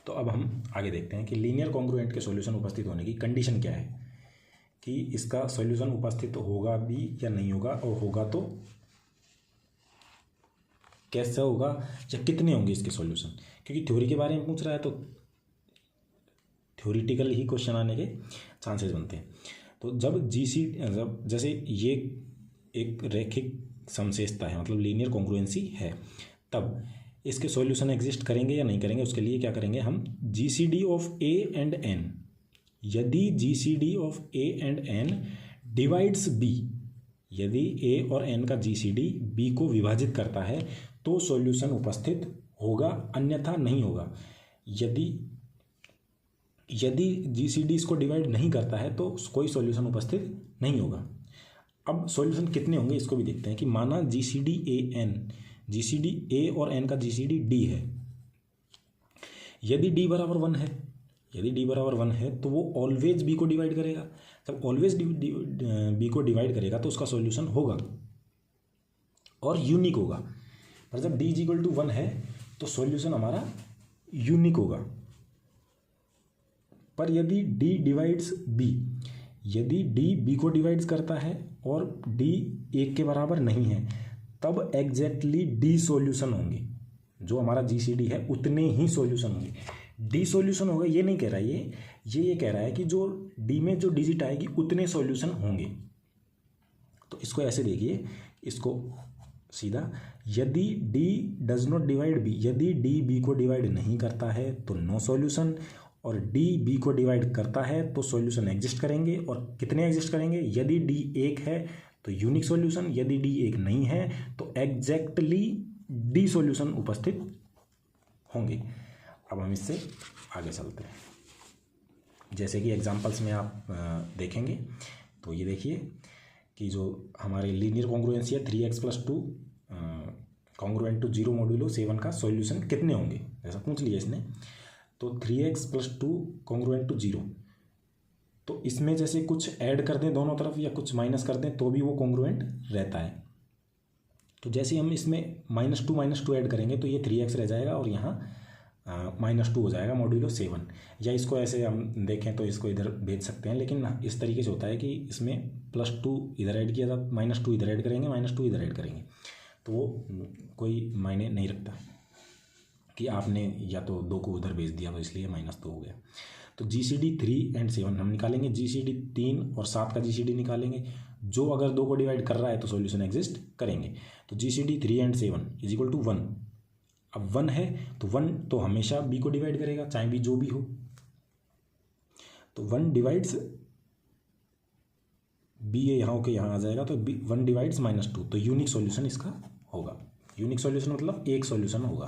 तो अब हम आगे देखते हैं कि लीनियर कॉन्ग्रुएंट के सॉल्यूशन उपस्थित होने की कंडीशन क्या है, कि इसका सॉल्यूशन उपस्थित होगा भी या नहीं होगा, और होगा तो कैसे होगा या कितने होंगे इसके सॉल्यूशन, क्योंकि थ्योरी के बारे में पूछ रहा है तो थ्योरिटिकल ही क्वेश्चन आने के चांसेस बनते हैं। तो जब जैसे ये एक रैखिक समशेषता है, मतलब लीनियर कॉन्ग्रुएंसी है, तब इसके सॉल्यूशन एग्जिस्ट करेंगे या नहीं करेंगे, उसके लिए क्या करेंगे हम, GCD of a and n. यदि GCD of a and n divides b, यदि ए और एन का जीसीडी बी को विभाजित करता है तो सॉल्यूशन उपस्थित होगा, अन्यथा नहीं होगा। यदि जीसीडी इसको डिवाइड नहीं करता है तो कोई सॉल्यूशन उपस्थित नहीं होगा। अब सॉल्यूशन कितने होंगे इसको भी देखते हैं, कि माना जीसीडी ए एन, जीसीडी ए और एन का जीसीडी डी है। यदि डी बराबर 1 है, यदि डी बराबर 1 है तो वो ऑलवेज बी को डिवाइड करेगा। जब ऑलवेज बी को डिवाइड करेगा तो उसका सॉल्यूशन होगा और यूनिक होगा। पर जब डी इक्वल टू 1 है तो सॉल्यूशन हमारा यूनिक होगा। पर यदि डी डिवाइड्स बी, यदि डी बी को डिवाइड करता है और डी 1 के बराबर नहीं है, तब एग्जैक्टली डी सॉल्यूशन होंगे। जो हमारा जीसीडी है उतने ही सॉल्यूशन होंगे। डी सॉल्यूशन होगा ये नहीं कह रहा है, ये कह रहा है कि जो डी में जो डिजिट आएगी उतने सॉल्यूशन होंगे। तो इसको ऐसे देखिए, इसको सीधा, यदि D does not divide B, यदि डी बी को डिवाइड नहीं करता है तो नो सॉल्यूशन, और डी बी को डिवाइड करता है तो सॉल्यूशन एग्जिस्ट करेंगे। और कितने एग्जिस्ट करेंगे? यदि डी 1 है तो यूनिक सॉल्यूशन, यदि डी 1 नहीं है तो एग्जैक्टली डी सॉल्यूशन उपस्थित होंगे। अब हम इससे आगे चलते हैं। जैसे कि एग्जांपल्स में आप देखेंगे तो ये देखिए कि जो हमारे लीनियर कॉन्ग्रुएंसी है 3x+2 कॉन्ग्रुएंट टू 0 मॉड्यूलो 7 का सॉल्यूशन कितने होंगे, ऐसा पूछ लिया इसने। तो 3x+2 कॉन्ग्रुएंट टू 0, तो इसमें जैसे कुछ ऐड कर दें दोनों तरफ या कुछ माइनस कर दें तो भी वो कॉन्ग्रुएंट रहता है। तो जैसे हम इसमें -2 ऐड करेंगे तो ये 3x रह जाएगा और यहाँ -2 हो जाएगा मॉड्यूलो 7। या इसको ऐसे हम देखें तो इसको इधर भेज सकते हैं, लेकिन इस तरीके से होता है कि इसमें +2 इधर ऐड किया था, -2 इधर ऐड करेंगे, -2 इधर ऐड करेंगे, तो वो कोई मायने नहीं रखता कि आपने या तो 2 को उधर भेज दिया तो इसलिए -2 हो गया। तो GCD 3 और 7 हम निकालेंगे, GCD 3 और 7 का GCD निकालेंगे। जो अगर 2 को डिवाइड कर रहा है तो सॉल्यूशन एग्जिस्ट करेंगे। तो GCD 3 और 7 = 1। अब 1 है तो 1 तो हमेशा बी को डिवाइड करेगा, चाहे भी जो भी हो। तो 1 डिवाइड्स बी, ये यहाँ होकर यहाँ आ जाएगा, तो 1 डिवाइड्स -2, तो यूनिक सॉल्यूशन इसका होगा। यूनिक सॉल्यूशन मतलब एक सॉल्यूशन होगा,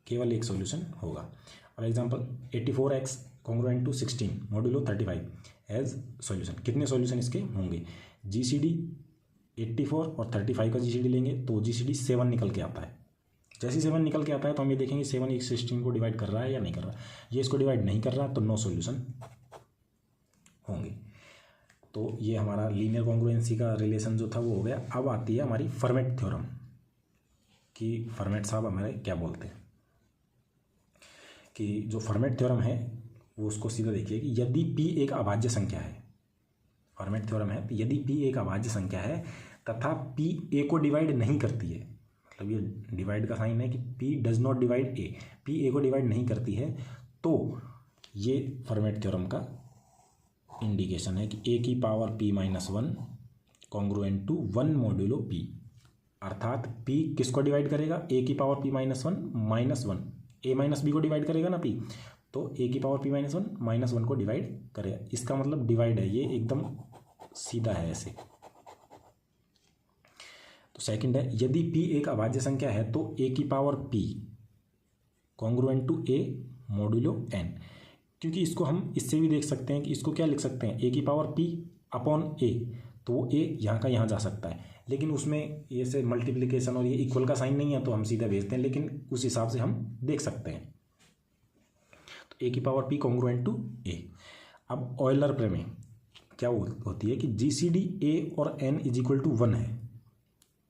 केवल एक सॉल्यूशन होगा। और example 84x congruent to 16 modulo 35 as solution, कितने सॉल्यूशन इसके होंगे? GCD 84 और 35 का GCD लेंगे तो GCD 7 निकल के आता है। जैसे 7 निकल के आता है तो हम ये देखेंगे 7 एक 16 को डिवाइड कर रहा है या नहीं कर रहा। ये इसको डिवाइड नहीं कर रहा तो नो सॉल्यूशन होंगे। तो ये हमारा लीनियर कॉन्ग्रुएंसी का रिलेशन जो था वो हो गया। अब आती है हमारी फर्मेट थ्योरम कि फर्मेट साहब हमारे क्या बोलते हैं। कि जो फर्मेट थ्योरम है वो उसको सीधा देखिए कि यदि P एक अभाज्य संख्या है, फर्मेट थ्योरम है, तो यदि P एक अभाज्य संख्या है तथा P A को डिवाइड नहीं करती है, मतलब ये डिवाइड का साइन है कि P does not divide A, P A को डिवाइड नहीं करती है, तो ये फर्मेट थ्योरम का इंडिकेशन है कि A की power P-1 congruent to 1 modulo P, अर्थात P किसको डिवाइड करेगा? A की power P-1 A minus B को डिवाइड करेगा ना P, तो A की पावर P-1 -1 को डिवाइड करेगा। इसका मतलब डिवाइड है, ये एकदम सीधा है ऐसे। तो सेकंड है, यदि P एक अभाज्य संख्या है तो A की power P congruent to A modulo n, क्योंकि इसको हम इससे भी देख सकते हैं कि इसको क्या लिख सकते हैं, A की पावर P अपॉन A, तो वो A यहाँ का यहाँ जा सकता है, लेकिन उसमें ये से मल्टीप्लिकेशन और ये इक्वल का साइन नहीं है तो हम सीधा भेजते हैं, लेकिन उस हिसाब से हम देख सकते हैं। तो A की power P congruent to A। अब ऑयलर प्रमेय क्या होती है कि GCD A और n = 1 है,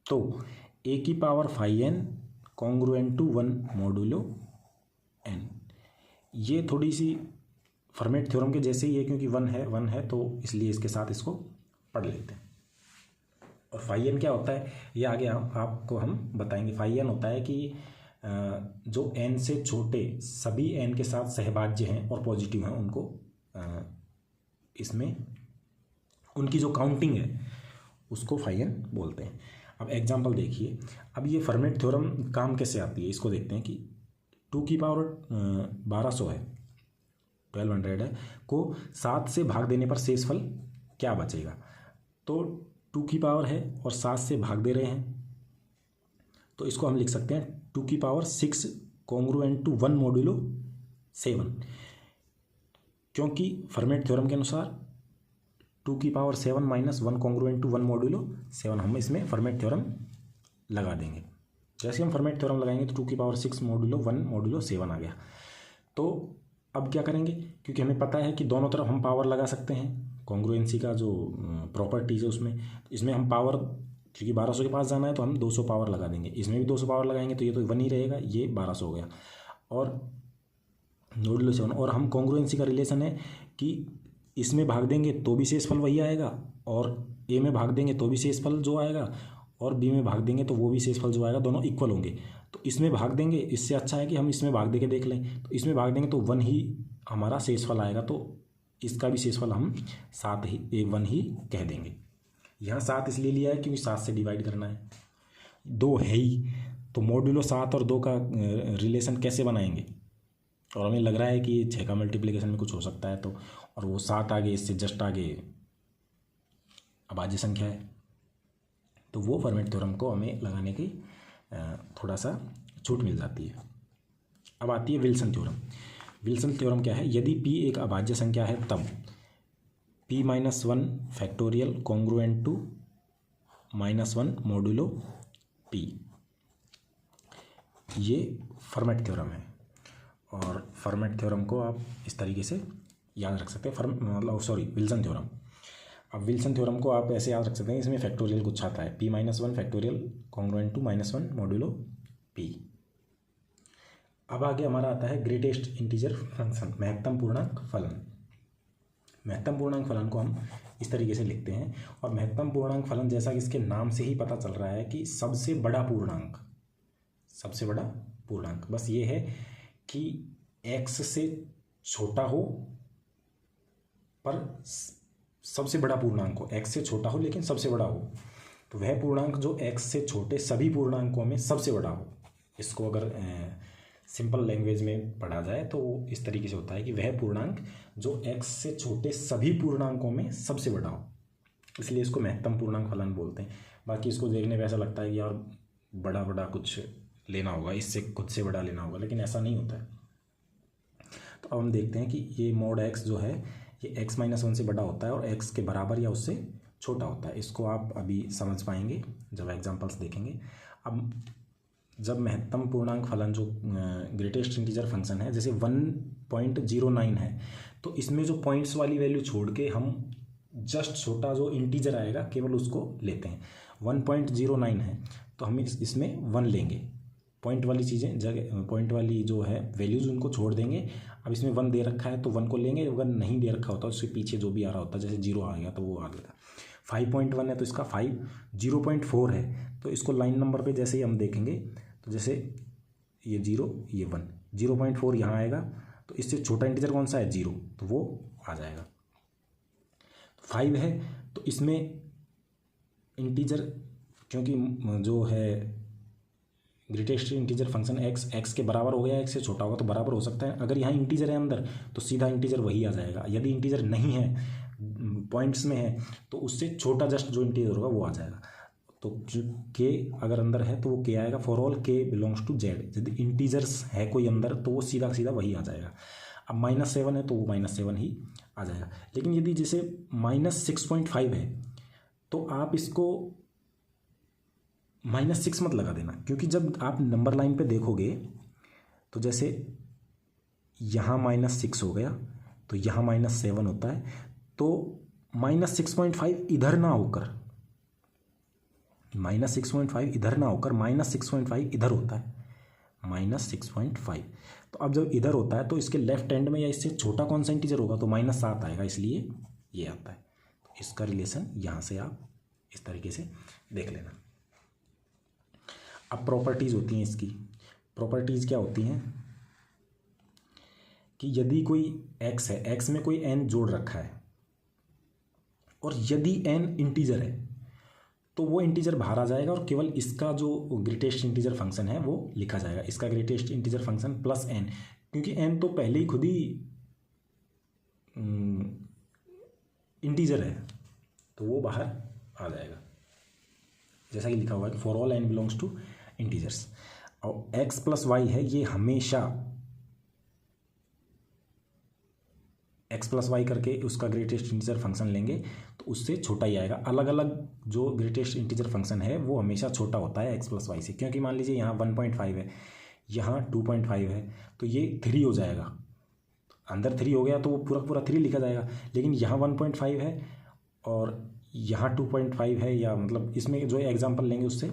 तो A की power φn congruent to 1 modulo n। ये थोड़ी सी फर्मेट थ्योरम के जैसे ही है, क्योंकि 1 है तो इसलिए इसके साथ इसको पढ़ लेते हैं। और φn क्या होता है ये आगे आपको हम बताएंगे। φn होता है कि जो n से छोटे सभी n के साथ सहभाज्य हैं और पॉजिटिव हैं उनको इसमें उनकी जो काउंटिंग है उसको φn बोलते हैं। अब एग्जांपल देखिए, अब ये फर्मेट थ्योरम काम कैसे आती है इसको देखते हैं कि 2 की पावर 1200 है, 1200 है, को 7 से भाग देने पर शेषफल क्या बचेगा? तो 2 की पावर है और 7 से भाग दे रहे हैं, तो इसको हम लिख सकते हैं 2 की पावर 6 कॉन्ग्रुएंट टू 1 मॉड्यूलो 7, क्योंकि फर्मेट थ्योरम के अनुसार 2 की पावर 7 - 1 कॉन्ग्रुएंट टू 1 मॉड्यूलो 7, हम इसमें फर्मेट थ्योरम लगा देंगे। जैसे हम फर्मेट थ्योरम लगाएंगे तो 2 की पावर 6 मॉड्यूलो 1 मॉड्यूलो 7 आ गया। तो अब क्या करेंगे, क्योंकि हमें पता है कि दोनों तरफ हम पावर लगा सकते हैं, कॉन्ग्रुएंसी का जो प्रॉपर्टीज़ है उसमें, इसमें हम पावर, क्योंकि 1200 के पास जाना है तो हम 200 पावर लगा देंगे, इसमें भी 200 पावर लगाएंगे तो ये तो 1 ही रहेगा, ये 1200 हो गया। और मॉड्यूलो 7। और हम कॉन्ग्रुएंसी का रिलेशन है कि इसमें भाग देंगे तो भी शेषफल वही आएगा, और ए में भाग देंगे तो भी शेषफल जो आएगा, और बी में भाग देंगे तो वो भी शेषफल जो आएगा, दोनों इक्वल होंगे। तो इसमें भाग देंगे, इससे अच्छा है कि हम इसमें भाग दे के देख लें। तो इसमें भाग देंगे तो 1 ही हमारा शेषफल आएगा, तो इसका भी शेषफल हम 7 ही 1 ही कह देंगे। यहाँ 7 इसलिए लिया है क्योंकि 7 से डिवाइड करना है, 2 है ही। तो मॉड्यूलो 7 और 2 का रिलेशन कैसे बनाएंगे, और हमें लग रहा है कि 6 का मल्टीप्लिकेशन में कुछ हो सकता है, तो और वो 7 आगे, इससे जस्ट आगे अभाज्य संख्या है, तो वो फर्मेट थ्योरम को हमें लगाने की थोड़ा सा छूट मिल जाती है। अब आती है विल्सन थ्योरम। विल्सन थ्योरम क्या है, यदि p एक अभाज्य संख्या है तब p-1 factorial congruent to -1 modulo p, ये फर्मेट थ्योरम है। और फर्मेट थ्योरम को आप इस तरीके से याद रख सकते हैं, विल्सन थ्योरम। अब विल्सन थ्योरम को आप ऐसे याद रख सकते हैं, इसमें फैक्टोरियल कुछ आता है, p-1 factorial congruent to -1 modulo p। अब आगे हमारा आता है ग्रेटेस्ट इंटीजर फंक्शन, महत्तम पूर्णांक फलन। महत्तम पूर्णांक फलन को हम इस तरीके से लिखते हैं, और महत्तम पूर्णांक फलन जैसा कि इसके नाम से ही पता चल रहा है कि सबसे बड़ा पूर्णांक, सबसे बड़ा पूर्णांक। बस ये है कि x से छोटा हो पर सबसे बड़ा पूर्णांक हो, x से छोटा हो लेकिन सबसे बड़ा हो। तो वह पूर्णांक जो x से छोटे सभी पूर्णांकों में सबसे बड़ा हो, इसको अगर सिंपल लैंग्वेज में पढ़ा जाए तो इस तरीके से होता है कि वह पूर्णांक जो x से छोटे सभी पूर्णांकों में सबसे बड़ा हो, इसलिए इसको महत्तम पूर्णांक फलन बोलते हैं। बाकी इसको देखने पे ऐसा लगता है कि यार बड़ा बड़ा कुछ लेना होगा, इससे खुद से बड़ा लेना होगा, लेकिन ऐसा नहीं होता है। तो अब हम देखते हैं कि ये मोड x जो है ये x-1 से बड़ा होता है और x के बराबर या उससे छोटा होता है। इसको आप अभी समझ पाएंगे जब एग्जांपल्स देखेंगे। अब जब महत्तम पूर्णांक फलन जो ग्रेटेस्ट इंटीजर फंक्शन है, जैसे 1.09 है, तो इसमें जो पॉइंट्स वाली वैल्यू छोड़ के हम जस्ट छोटा जो इंटीजर आएगा केवल उसको लेते हैं। 1.09 है तो हम इसमें 1 लेंगे, पॉइंट वाली चीज़ें जगह, पॉइंट वाली जो है वैल्यूज़ उनको छोड़ देंगे। अब इसमें 1 दे रखा है तो 1 को लेंगे, अगर नहीं दे रखा होता उसके पीछे जो भी आ रहा होता, जैसे 0 आ गया तो वो आ गया। 5.1 है तो इसका 5, 0.4 है तो इसको लाइन नंबर पे जैसे ही हम देखेंगे तो जैसे ये 0 ये 1, 0.4 यहाँ आएगा, तो इससे छोटा इंटीजर कौन सा है 0, तो वो आ जाएगा। 5 है तो इसमें इंटीजर, क्योंकि जो है ग्रेटेस्ट इंटीजर फंक्शन x के बराबर हो गया, x से छोटा होगा तो बराबर हो सकता है। अगर यहाँ इंटीजर है अंदर तो सीधा इंटीजर वही आ जाएगा, यदि इंटीजर नहीं है पॉइंट्स में है तो उससे छोटा जस्ट जो इंटीजर होगा वो आ जाएगा। तो k अगर अंदर है तो वो k आएगा, for all k belongs to z। यदि इंटीजर्स है कोई अंदर तो वो सीधा सीधा वही आ जाएगा। अब -7 है तो वो -7 ही आ जाएगा। लेकिन यदि जैसे -6.5 है तो आप इसको -6 मत लगा देना, क्योंकि जब आप नंबर लाइन पे देखोगे तो जैसे यहाँ -6 हो गया तो यहाँ -7 होता है, तो -6.5 इधर ना होकर -6.5 इधर ना होकर -6.5 इधर होता है, -6.5। तो अब जब इधर होता है तो इसके लेफ्ट हैंड में या इससे छोटा कौन सा इंटीजर होगा, तो -7 आएगा, इसलिए ये आता है। तो इसका रिलेशन यहाँ से आप इस तरीके से देख लेना। अब प्रॉपर्टीज़ होती हैं इसकी। प्रॉपर्टीज़ क्या होती हैं कि यदि कोई x है, x में कोई n जोड़ रखा है, और यदि n इंटीजर है तो वो इंटीजर बाहर आ जाएगा और केवल इसका जो ग्रेटेस्ट इंटीजर फंक्शन है वो लिखा जाएगा, इसका greatest integer function plus n, क्योंकि n तो पहले ही खुद ही इंटीजर है तो वो बाहर आ जाएगा, जैसा कि लिखा हुआ है कि for all n belongs to integers. और x प्लस वाई है, ये हमेशा x प्लस वाई करके उसका ग्रेटेस्ट इंटीजर फंक्शन लेंगे तो उससे छोटा ही आएगा। अलग अलग जो ग्रेटेस्ट इंटीजर फंक्शन है वो हमेशा छोटा होता है x प्लस वाई से, क्योंकि मान लीजिए यहाँ 1.5 है, यहाँ 2.5 है, तो ये 3 हो जाएगा, अंदर 3 हो गया तो वो पूरा पूरा 3 लिखा जाएगा। लेकिन यहाँ 1.5 है और यहाँ 2.5 है, या मतलब इसमें जो एग्जाम्पल लेंगे उससे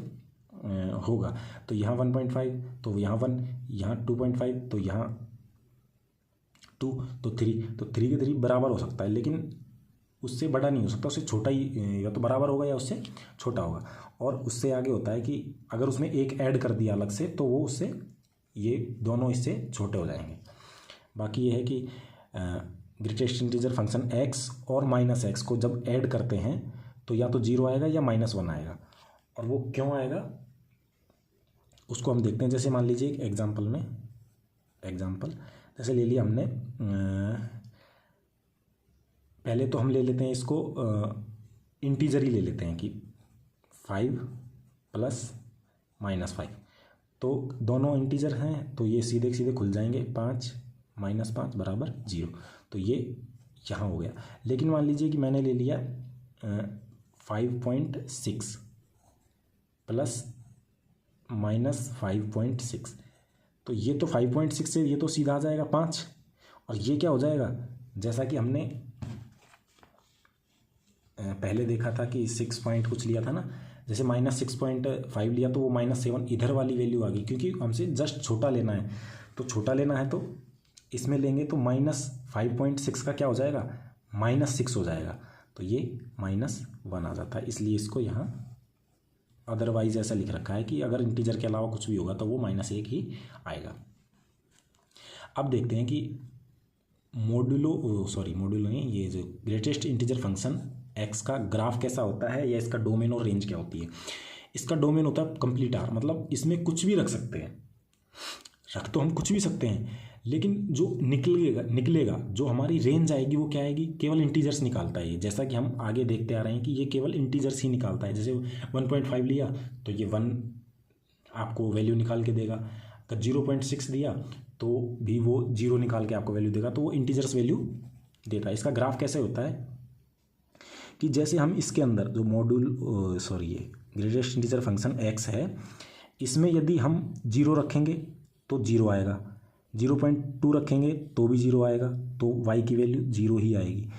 होगा, तो यहाँ 1.5 तो यहाँ 1, यहाँ 2.5 तो यहाँ 2, तो 3, तो 3 के 3 बराबर हो सकता है, लेकिन उससे बड़ा नहीं हो सकता, उससे छोटा ही, या तो बराबर होगा या उससे छोटा होगा। और उससे आगे होता है कि अगर उसमें एक ऐड कर दिया अलग से तो वो उससे, ये दोनों इससे छोटे हो जाएंगे। बाकी ये है कि ग्रेटेस्ट इंटीजर फंक्शन x और -x को जब ऐड करते हैं तो या तो 0 आएगा या -1 आएगा। और वो क्यों आएगा उसको हम देखते हैं। जैसे मान लीजिए एक एग्जाम्पल जैसे ले लिया हमने, पहले तो हम ले लेते हैं इसको इंटीजर ही ले लेते हैं कि 5 + -5, तो दोनों इंटीजर हैं तो ये सीधे सीधे खुल जाएंगे। 5 - 5 = 0, तो ये यहाँ हो गया। लेकिन मान लीजिए कि मैंने ले लिया 5.6 + -5.6, तो ये तो 5.6 से ये तो सीधा आ जाएगा 5, और ये क्या हो जाएगा, जैसा कि हमने पहले देखा था कि 6 पॉइंट कुछ लिया था ना, जैसे -6.5 लिया तो वो -7 इधर वाली वैल्यू आ गई, क्योंकि हमसे जस्ट छोटा लेना है। तो छोटा लेना है तो इसमें लेंगे तो -5.6 का क्या हो जाएगा, -6 हो जाएगा, तो ये -1 आ जाता है। इसलिए इसको यहाँ अदरवाइज ऐसा लिख रखा है कि अगर इंटीजर के अलावा कुछ भी होगा तो वो -1 ही आएगा। अब देखते हैं कि मॉड्यूलो नहीं, ये जो ग्रेटेस्ट इंटीजर फंक्शन x का ग्राफ कैसा होता है, या इसका डोमेन और रेंज क्या होती है। इसका डोमेन होता है कंप्लीट R, मतलब इसमें कुछ भी रख सकते हैं, रख तो हम कुछ भी सकते हैं, लेकिन जो निकलेगा जो हमारी रेंज आएगी वो क्या आएगी, केवल इंटीजर्स निकालता है ये। जैसा कि हम आगे देखते आ रहे हैं कि ये केवल इंटीजर्स ही निकालता है। जैसे 1.5 लिया तो ये 1 आपको वैल्यू निकाल के देगा, अगर 0.6 दिया तो भी वो 0 निकाल के आपको वैल्यू देगा, तो वो इंटीजर्स वैल्यू देता है। इसका ग्राफ कैसे होता है कि जैसे हम इसके अंदर जो ये ग्रेटेस्ट इंटीजर फंक्शन x है, इसमें यदि हम 0 रखेंगे तो 0 आएगा, 0.2 रखेंगे तो भी 0 आएगा, तो y की वैल्यू 0 ही आएगी।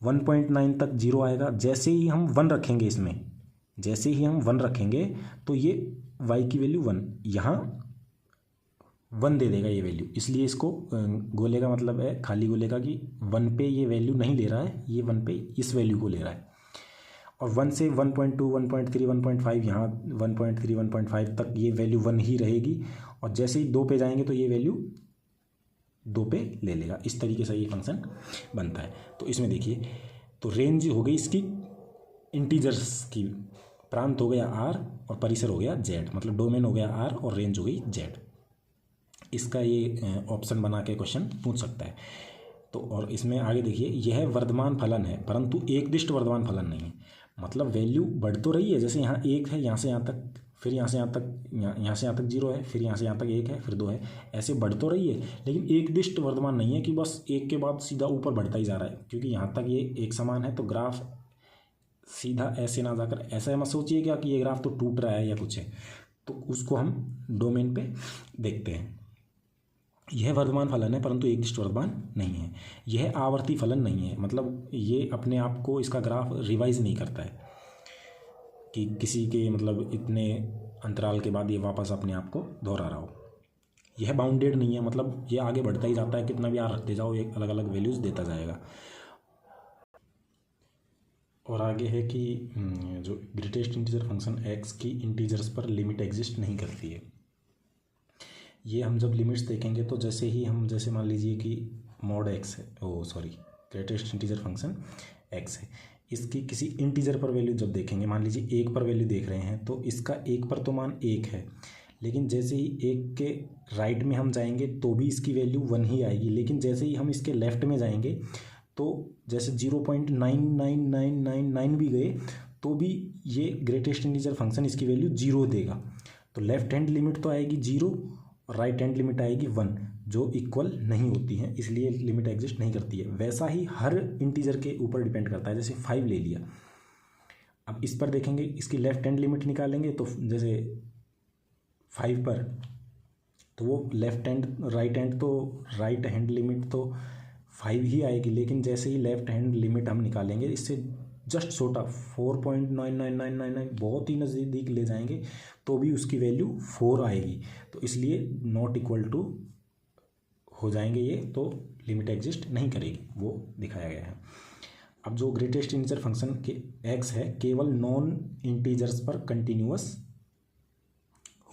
1.9 तक 0 आएगा। जैसे ही हम 1 रखेंगे इसमें, जैसे ही हम 1 रखेंगे तो ये y की वैल्यू 1, यहाँ 1 दे देगा ये वैल्यू। इसलिए इसको गोले का मतलब है, खाली गोले का, कि 1 पे ये वैल्यू नहीं ले रहा है, ये 1 पे इस वैल्यू को ले रहा है। और 1 से 1.2, 1.3, 1.5, यहाँ 1.3, 1.5 तक ये वैल्यू 1 ही रहेगी, और जैसे ही 2 पे जाएंगे तो ये वैल्यू 2 पे ले लेगा। इस तरीके से ये फंक्शन बनता है। तो इसमें देखिए, तो रेंज हो गई इसकी इंटीजर्स की, प्रांत हो गया R और परिसर हो गया Z, मतलब डोमेन हो गया R और रेंज हो गई Z। इसका ये ऑप्शन बना के क्वेश्चन पूछ सकता है। तो और इसमें आगे देखिए, यह वर्धमान फलन है परंतु एकदिष्ट वर्धमान फलन नहीं है। मतलब वैल्यू बढ़ तो रही है, जैसे यहाँ 1 है, यहाँ से यहाँ तक, फिर यहाँ से यहाँ तक, यहाँ से यहाँ तक 0 है, फिर यहाँ से यहाँ तक 1 है, फिर 2 है, ऐसे बढ़ तो रही है, लेकिन एकदिष्ट वर्धमान नहीं है कि बस एक के बाद सीधा ऊपर बढ़ता ही जा रहा है। क्योंकि यहाँ तक ये एक समान है, तो ग्राफ सीधा ऐसे ना जाकर, ऐसा मत सोचिए क्या कि ये ग्राफ तो टूट रहा है या कुछ है, तो उसको हम डोमेन पे देखते हैं। यह वर्धमान फलन है परंतु एकदिष्ट वर्धमान नहीं है। यह आवर्ती फलन नहीं है, मतलब ये अपने आप को, इसका ग्राफ रिवाइज नहीं करता है कि किसी के मतलब इतने अंतराल के बाद ये वापस अपने आप को दोहरा रहा हो। यह बाउंडेड नहीं है, मतलब ये आगे बढ़ता ही जाता है, कितना भी R रखते जाओ एक अलग अलग वैल्यूज़ देता जाएगा। और आगे है कि जो ग्रेटेस्ट इंटीजर फंक्शन x की इंटीजर्स पर लिमिट एग्जिस्ट नहीं करती है। ये हम जब लिमिट्स देखेंगे तो जैसे ही हम, जैसे मान लीजिए कि mod x है, ग्रेटेस्ट इंटीजर फंक्शन x है, इसकी किसी इंटीजर पर वैल्यू जब देखेंगे, मान लीजिए 1 पर वैल्यू देख रहे हैं, तो इसका 1 पर तो मान 1 है, लेकिन जैसे ही 1 के राइट में हम जाएंगे तो भी इसकी वैल्यू 1 ही आएगी। लेकिन जैसे ही हम इसके लेफ्ट में जाएंगे तो जैसे 0.99999 भी गए तो भी ये ग्रेटेस्ट इंटीजर फंक्शन इसकी वैल्यू 0 देगा। तो लेफ्ट हैंड लिमिट तो आएगी 0 और राइट हैंड लिमिट आएगी 1, जो इक्वल नहीं होती हैं, इसलिए लिमिट एग्जिस्ट नहीं करती है। वैसा ही हर इंटीजर के ऊपर डिपेंड करता है। जैसे 5 ले लिया, अब इस पर देखेंगे, इसकी लेफ्ट हैंड लिमिट निकालेंगे तो जैसे 5 पर, तो वो राइट हैंड लिमिट तो 5 ही आएगी, लेकिन जैसे ही लेफ्ट हैंड लिमिट हम निकालेंगे इससे जस्ट छोटा 4.99999 बहुत ही नज़दीक ले जाएंगे तो भी उसकी वैल्यू 4 आएगी। तो इसलिए नॉट इक्वल टू हो जाएंगे ये, तो लिमिट एग्जिस्ट नहीं करेगी, वो दिखाया गया है। अब जो ग्रेटेस्ट इंटीजर फंक्शन के एक्स है केवल नॉन इंटीजर्स पर कंटिन्यूअस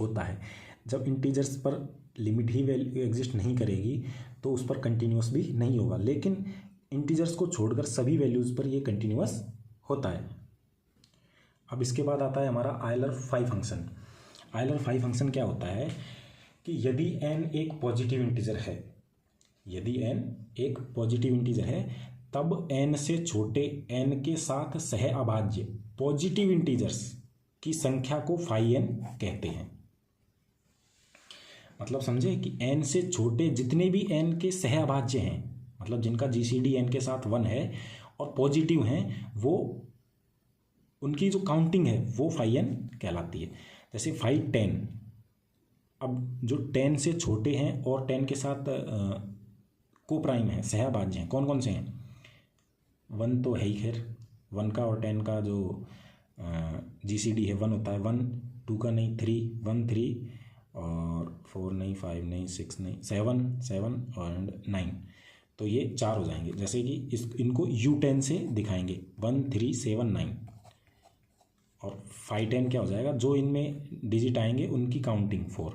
होता है। जब इंटीजर्स पर लिमिट ही वैल्यू एग्जिस्ट नहीं करेगी तो उस पर कंटिन्यूअस भी नहीं होगा, लेकिन इंटीजर्स को छोड़कर सभी वैल्यूज़ पर ये कंटिन्यूअस होता है। अब इसके बाद आता है हमारा Euler phi function. Euler phi function क्या होता है कि यदि n एक पॉजिटिव इंटीजर है, यदि n एक पॉजिटिव इंटीजर है तब n से छोटे n के साथ सह अभाज्य पॉजिटिव इंटीजर्स की संख्या को फाई n कहते हैं। मतलब समझे कि n से छोटे जितने भी n के सह अभाज्य हैं, मतलब जिनका जीसीडी n के साथ 1 है और पॉजिटिव हैं, वो उनकी जो काउंटिंग है वो फाई n कहलाती है। जैसे फाई 10, अब जो 10 से छोटे हैं और 10 के साथ को प्राइम है, सहअभाज्य हैं, कौन कौन से हैं? 1 तो है ही, खैर 1 का और 10 का जो जीसीडी है 1 होता है, 1 2 का नहीं, 3 1 3 और 4 नहीं, 5 नहीं, 6 नहीं, 7 और 9, तो ये 4 हो जाएंगे। जैसे कि इनको U10 से दिखाएंगे 1 3 7 9 और 5 10 क्या हो जाएगा, जो इनमें डिजिट आएंगे उनकी काउंटिंग 4।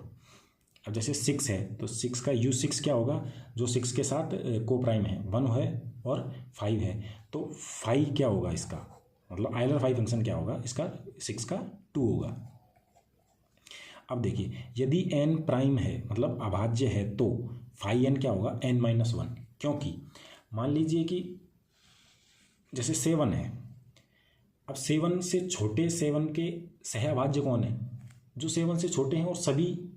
अब जैसे 6 है तो 6 का U6 क्या होगा, जो 6 के साथ को प्राइम है, 1 है और 5 है, तो 5 क्या होगा इसका, मतलब आयलर फाई फंक्शन क्या होगा इसका, 6 का 2 होगा। अब देखिए यदि n प्राइम है मतलब अभाज्य है तो फाई n क्या होगा, n-1, क्योंकि मान लीजिए कि जैसे 7 है, अब 7 से छोटे 7 के सहअभाज्य कौन है, जो 7 से छोटे हैं और सभी,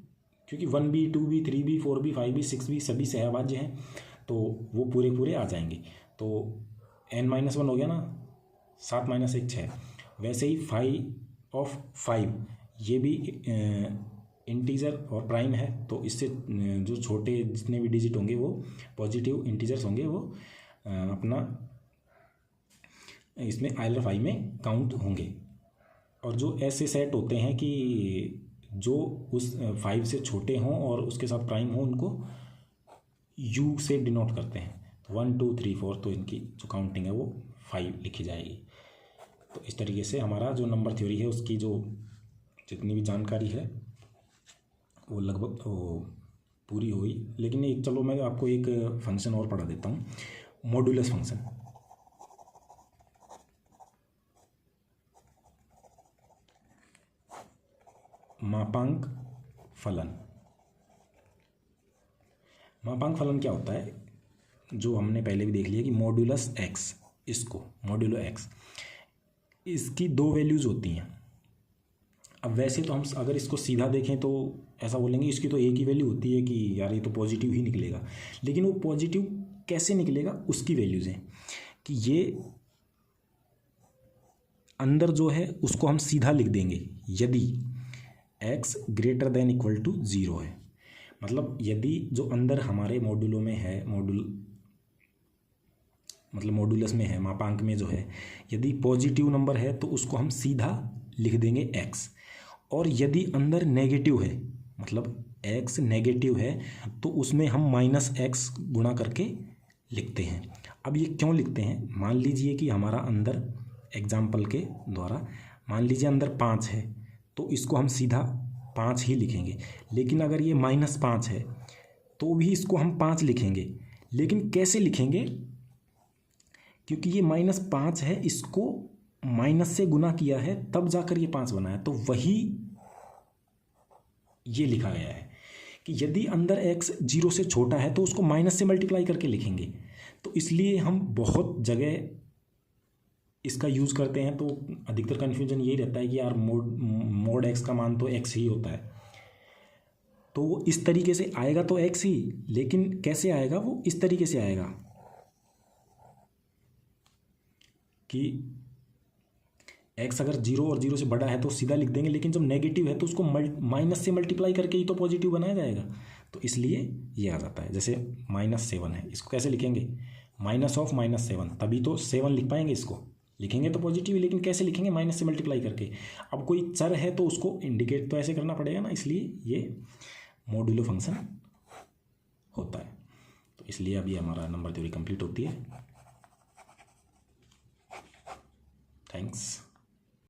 क्योंकि 1b 2b 3b 4b 5b 6b सभी सहअभाज्य हैं तो वो पूरे पूरे आ जाएंगे, तो n-1 हो गया ना, 7 - 1 6। वैसे ही 5 ऑफ 5 ये भी इंटीजर और प्राइम है, तो इससे जो छोटे जितने भी डिजिट होंगे वो पॉजिटिव इंटीजर्स होंगे, वो अपना इसमें आयलर फाई में काउंट होंगे। और जो ऐसे सेट होते हैं कि जो उस 5 से छोटे हों और उसके साथ प्राइम हो, उनको U से डिनोट करते हैं, 1 2 3 4, तो इनकी जो काउंटिंग है वो 5 लिखी जाएगी। तो इस तरीके से हमारा जो नंबर थ्योरी है उसकी जो जितनी भी जानकारी है वो लगभग तो पूरी हुई। लेकिन एक चलो मैं आपको एक फंक्शन और पढ़ा देता हूँ, मॉड्यूलस फंक्शन। मापांक फलन। मापांक फलन क्या होता है, जो हमने पहले भी देख लिया कि मॉड्यूलस एक्स, इसको मॉड्यूलो एक्स, इसकी 2 वैल्यूज़ होती हैं। अब वैसे तो हम अगर इसको सीधा देखें तो ऐसा बोलेंगे इसकी तो एक ही वैल्यू होती है कि यार ये तो पॉजिटिव ही निकलेगा, लेकिन वो पॉजिटिव कैसे निकलेगा उसकी वैल्यूज़ हैं कि ये अंदर जो है उसको हम सीधा लिख देंगे यदि x greater than equal to 0 है। मतलब यदि जो अंदर हमारे मॉड्यूलो में है, मतलब मॉड्यूलस में है, मापांक में जो है, यदि पॉजिटिव नंबर है तो उसको हम सीधा लिख देंगे x, और यदि अंदर नेगेटिव है मतलब x नेगेटिव है तो उसमें हम -x गुणा करके लिखते हैं। अब ये क्यों लिखते हैं, मान लीजिए कि हमारा अंदर एग्जाम्पल के द्वारा मान लीजिए अंदर 5 है तो इसको हम सीधा 5 ही लिखेंगे, लेकिन अगर ये -5 है तो भी इसको हम 5 लिखेंगे। लेकिन कैसे लिखेंगे, क्योंकि ये -5 है, इसको माइनस से गुना किया है तब जाकर ये 5 बना है, तो वही ये लिखा गया है कि यदि अंदर x 0 से छोटा है तो उसको माइनस से मल्टीप्लाई करके लिखेंगे। तो इसलिए हम बहुत जगह इसका यूज़ करते हैं, तो अधिकतर कन्फ्यूजन यही रहता है कि यार मोड x का मान तो x ही होता है, तो वो इस तरीके से आएगा तो x ही, लेकिन कैसे आएगा, वो इस तरीके से आएगा कि x अगर 0 और 0 से बड़ा है तो सीधा लिख देंगे, लेकिन जब नेगेटिव है तो उसको माइनस से मल्टीप्लाई करके ही तो पॉजिटिव बनाया जाएगा, तो इसलिए ये आ जाता है। जैसे -7 है, इसको कैसे लिखेंगे, -7, तभी तो 7 लिख पाएंगे, इसको लिखेंगे तो पॉजिटिव, लेकिन कैसे लिखेंगे, माइनस से मल्टीप्लाई करके। अब कोई चर है तो उसको इंडिकेट तो ऐसे करना पड़ेगा ना, इसलिए ये मॉड्यूलो फंक्शन होता है। तो इसलिए अभी हमारा नंबर थ्योरी कंप्लीट होती है। थैंक्स।